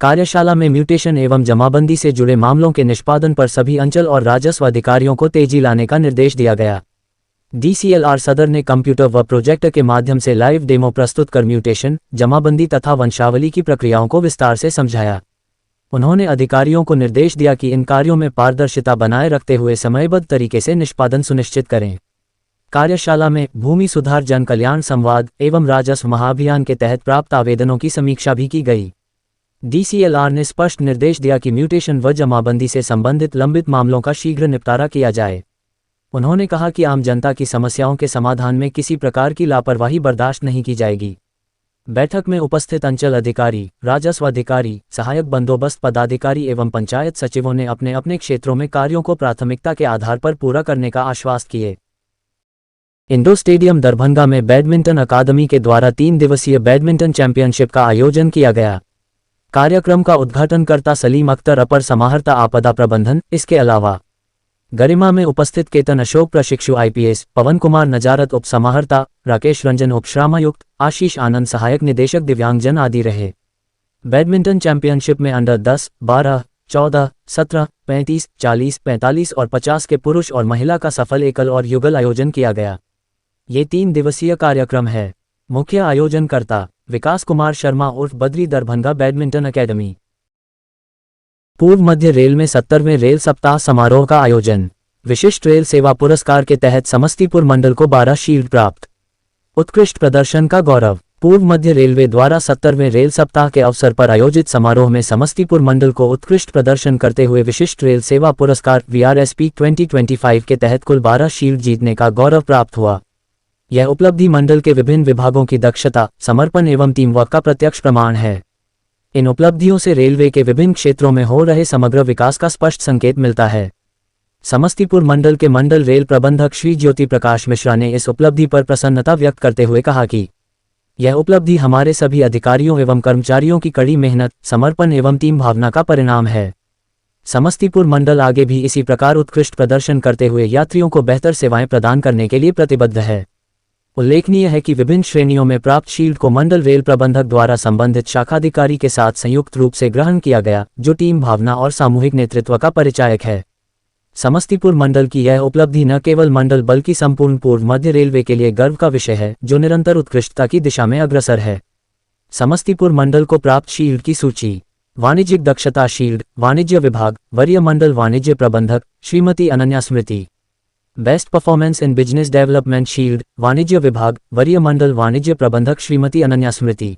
कार्यशाला में म्यूटेशन एवं जमाबंदी से जुड़े मामलों के निष्पादन पर सभी अंचल और राजस्व अधिकारियों को तेजी लाने का निर्देश दिया गया। DCLR सदर ने कंप्यूटर व प्रोजेक्टर के माध्यम से लाइव डेमो प्रस्तुत कर म्यूटेशन, जमाबंदी तथा वंशावली की प्रक्रियाओं को विस्तार से समझाया। उन्होंने अधिकारियों को निर्देश दिया कि इन कार्यों में पारदर्शिता बनाए रखते हुए समयबद्ध तरीके से निष्पादन सुनिश्चित करें। कार्यशाला में भूमि सुधार जन कल्याण संवाद एवं राजस्व महाअभियान के तहत प्राप्त आवेदनों की समीक्षा भी की गई। DCLR ने स्पष्ट निर्देश दिया कि म्यूटेशन व जमाबंदी से संबंधित लंबित मामलों का शीघ्र निपटारा किया जाए। उन्होंने कहा कि आम जनता की समस्याओं के समाधान में किसी प्रकार की लापरवाही बर्दाश्त नहीं की जाएगी। बैठक में उपस्थित अंचल अधिकारी, राजस्व अधिकारी, सहायक बंदोबस्त पदाधिकारी एवं पंचायत सचिवों ने अपने अपने क्षेत्रों में कार्यों को प्राथमिकता के आधार पर पूरा करने का आश्वासन किए। इंडोर स्टेडियम दरभंगा में बैडमिंटन अकादमी के द्वारा 3 दिवसीय बैडमिंटन चैंपियनशिप का आयोजन किया गया। कार्यक्रम का उद्घाटनकर्ता सलीम अख्तर, अपर समाहर्ता आपदा प्रबंधन। इसके अलावा गरिमा में उपस्थित केतन अशोक प्रशिक्षु IPS, पवन कुमार नजारत उप समाहर्ता, राकेश रंजन उप श्रामायुक्त, आशीष आनंद सहायक निदेशक दिव्यांगजन आदि रहे। बैडमिंटन चैंपियनशिप में अंडर 10, 12, 14, 17, 35, 40, 45 और 50 के पुरुष और महिला का सफल एकल और युगल आयोजन किया गया। ये 3 दिवसीय कार्यक्रम है। मुख्य आयोजनकर्ता विकास कुमार शर्मा उर्फ बद्री, दरभंगा बैडमिंटन अकेडमी। पूर्व मध्य रेल में 70वें रेल सप्ताह समारोह का आयोजन। विशिष्ट रेल सेवा पुरस्कार के तहत समस्तीपुर मंडल को 12 शील्ड प्राप्त। उत्कृष्ट प्रदर्शन का गौरव। पूर्व मध्य रेलवे द्वारा 70वें रेल सप्ताह के अवसर पर आयोजित समारोह में समस्तीपुर मंडल को उत्कृष्ट प्रदर्शन करते हुए विशिष्ट रेल सेवा पुरस्कार VRSP 2025 के तहत कुल 12 शील्ड जीतने का गौरव प्राप्त हुआ। यह उपलब्धि मंडल के विभिन्न विभागों की दक्षता, समर्पण एवं टीम वर्क का प्रत्यक्ष प्रमाण है। इन उपलब्धियों से रेलवे के विभिन्न क्षेत्रों में हो रहे समग्र विकास का स्पष्ट संकेत मिलता है। समस्तीपुर मंडल के मंडल रेल प्रबंधक श्री ज्योति प्रकाश मिश्रा ने इस उपलब्धि पर प्रसन्नता व्यक्त करते हुए कहा कि यह उपलब्धि हमारे सभी अधिकारियों एवं कर्मचारियों की कड़ी मेहनत, समर्पण एवं टीम भावना का परिणाम है। समस्तीपुर मंडल आगे भी इसी प्रकार उत्कृष्ट प्रदर्शन करते हुए यात्रियों को बेहतर सेवाएं प्रदान करने के लिए प्रतिबद्ध है। उल्लेखनीय है कि विभिन्न श्रेणियों में प्राप्त शील्ड को मंडल रेल प्रबंधक द्वारा संबंधित शाखाधिकारी के साथ संयुक्त रूप से ग्रहण किया गया, जो टीम भावना और सामूहिक नेतृत्व का परिचायक है। समस्तीपुर मंडल की यह उपलब्धि न केवल मंडल बल्कि संपूर्ण पूर्व मध्य रेलवे के लिए गर्व का विषय है, जो निरंतर उत्कृष्टता की दिशा में अग्रसर है। समस्तीपुर मंडल को प्राप्त शील्ड की सूची। वाणिज्यिक दक्षता शील्ड, वाणिज्य विभाग, वरीय मंडल वाणिज्य प्रबंधक Shrimati Ananya Smriti. Best performance in business development shield, वाणिज्य विभाग, वरीय मंडल वाणिज्य प्रबंधक श्रीमती अनन्या स्मृति।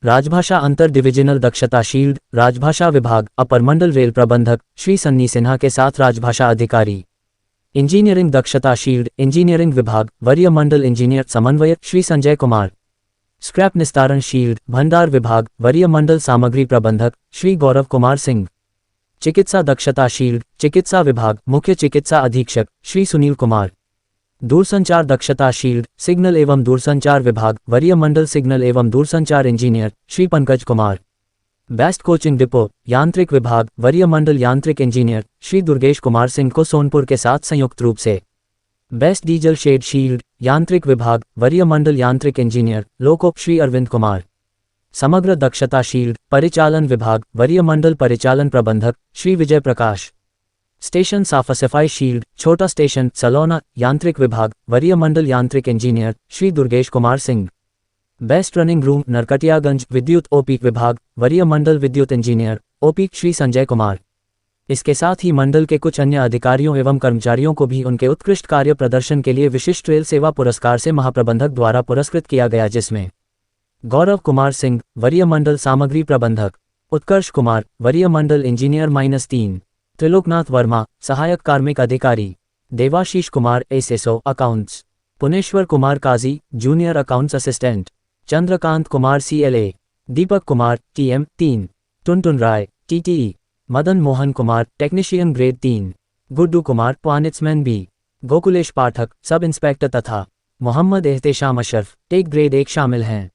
राजभाषा अंतर डिविजनल दक्षता शील्ड, राजभाषा विभाग, अपर मंडल रेल प्रबंधक श्री सन्नी सिन्हा के साथ राजभाषा अधिकारी। इंजीनियरिंग दक्षता शील्ड, इंजीनियरिंग विभाग, वरीय मंडल इंजीनियर समन्वयक श्री संजय कुमार। स्क्रैप निस्तारण शील्ड, भंडार विभाग, वरीय मंडल सामग्री प्रबंधक श्री गौरव कुमार सिंह। चिकित्सा दक्षता शील्ड, चिकित्सा विभाग, मुख्य चिकित्सा अधीक्षक श्री सुनील कुमार। दूरसंचार दक्षता शील्ड सिग्नल एवं दूरसंचार विभाग वरीय मंडल सिग्नल एवं दूरसंचार engineer Shri Pankaj Kumar. Best coaching depot यांत्रिक विभाग वरीय मंडल यांत्रिक इंजीनियर श्री दुर्गेश कुमार सिंह को सोनपुर के साथ संयुक्त रूप से। बेस्ट डीजल शेड शील्ड यांत्रिक विभाग वरीय मंडल यांत्रिक इंजीनियर लोको श्री अरविंद कुमार। समग्र दक्षता शील्ड परिचालन विभाग वरीय मंडल परिचालन प्रबंधक श्री विजय प्रकाश। स्टेशन साफ सफाई शील्ड छोटा स्टेशन सलौना यांत्रिक विभाग वरीय मंडल यांत्रिक engineer Shri Durgesh Kumar Singh. Best running room Narkatiaganj विद्युत ओपी विभाग वरीय मंडल विद्युत इंजीनियर ओपी श्री संजय कुमार। इसके साथ ही मंडल के कुछ अन्य अधिकारियों एवं कर्मचारियों को भी उनके उत्कृष्ट कार्य प्रदर्शन के लिए विशिष्ट रेल सेवा पुरस्कार से महाप्रबंधक द्वारा पुरस्कृत किया गया, जिसमें गौरव कुमार सिंह वरीय मंडल सामग्री प्रबंधक, उत्कर्ष कुमार वरीय मंडल इंजीनियर -3, त्रिलोकनाथ वर्मा सहायक कार्मिक अधिकारी, Debashish Kumar SSO accounts, Puneshwar Kumar Kazi junior accounts assistant, Chandrakant Kumar CLA, Deepak Kumar TM 3, Tuntun Rai TTE, Madan Mohan Kumar technician grade 3, Guddu Kumar pointsman B, Gokulesh Pathak sub inspector तथा मोहम्मद एहतेशाम अशरफ टेक ग्रेड 1 शामिल हैं।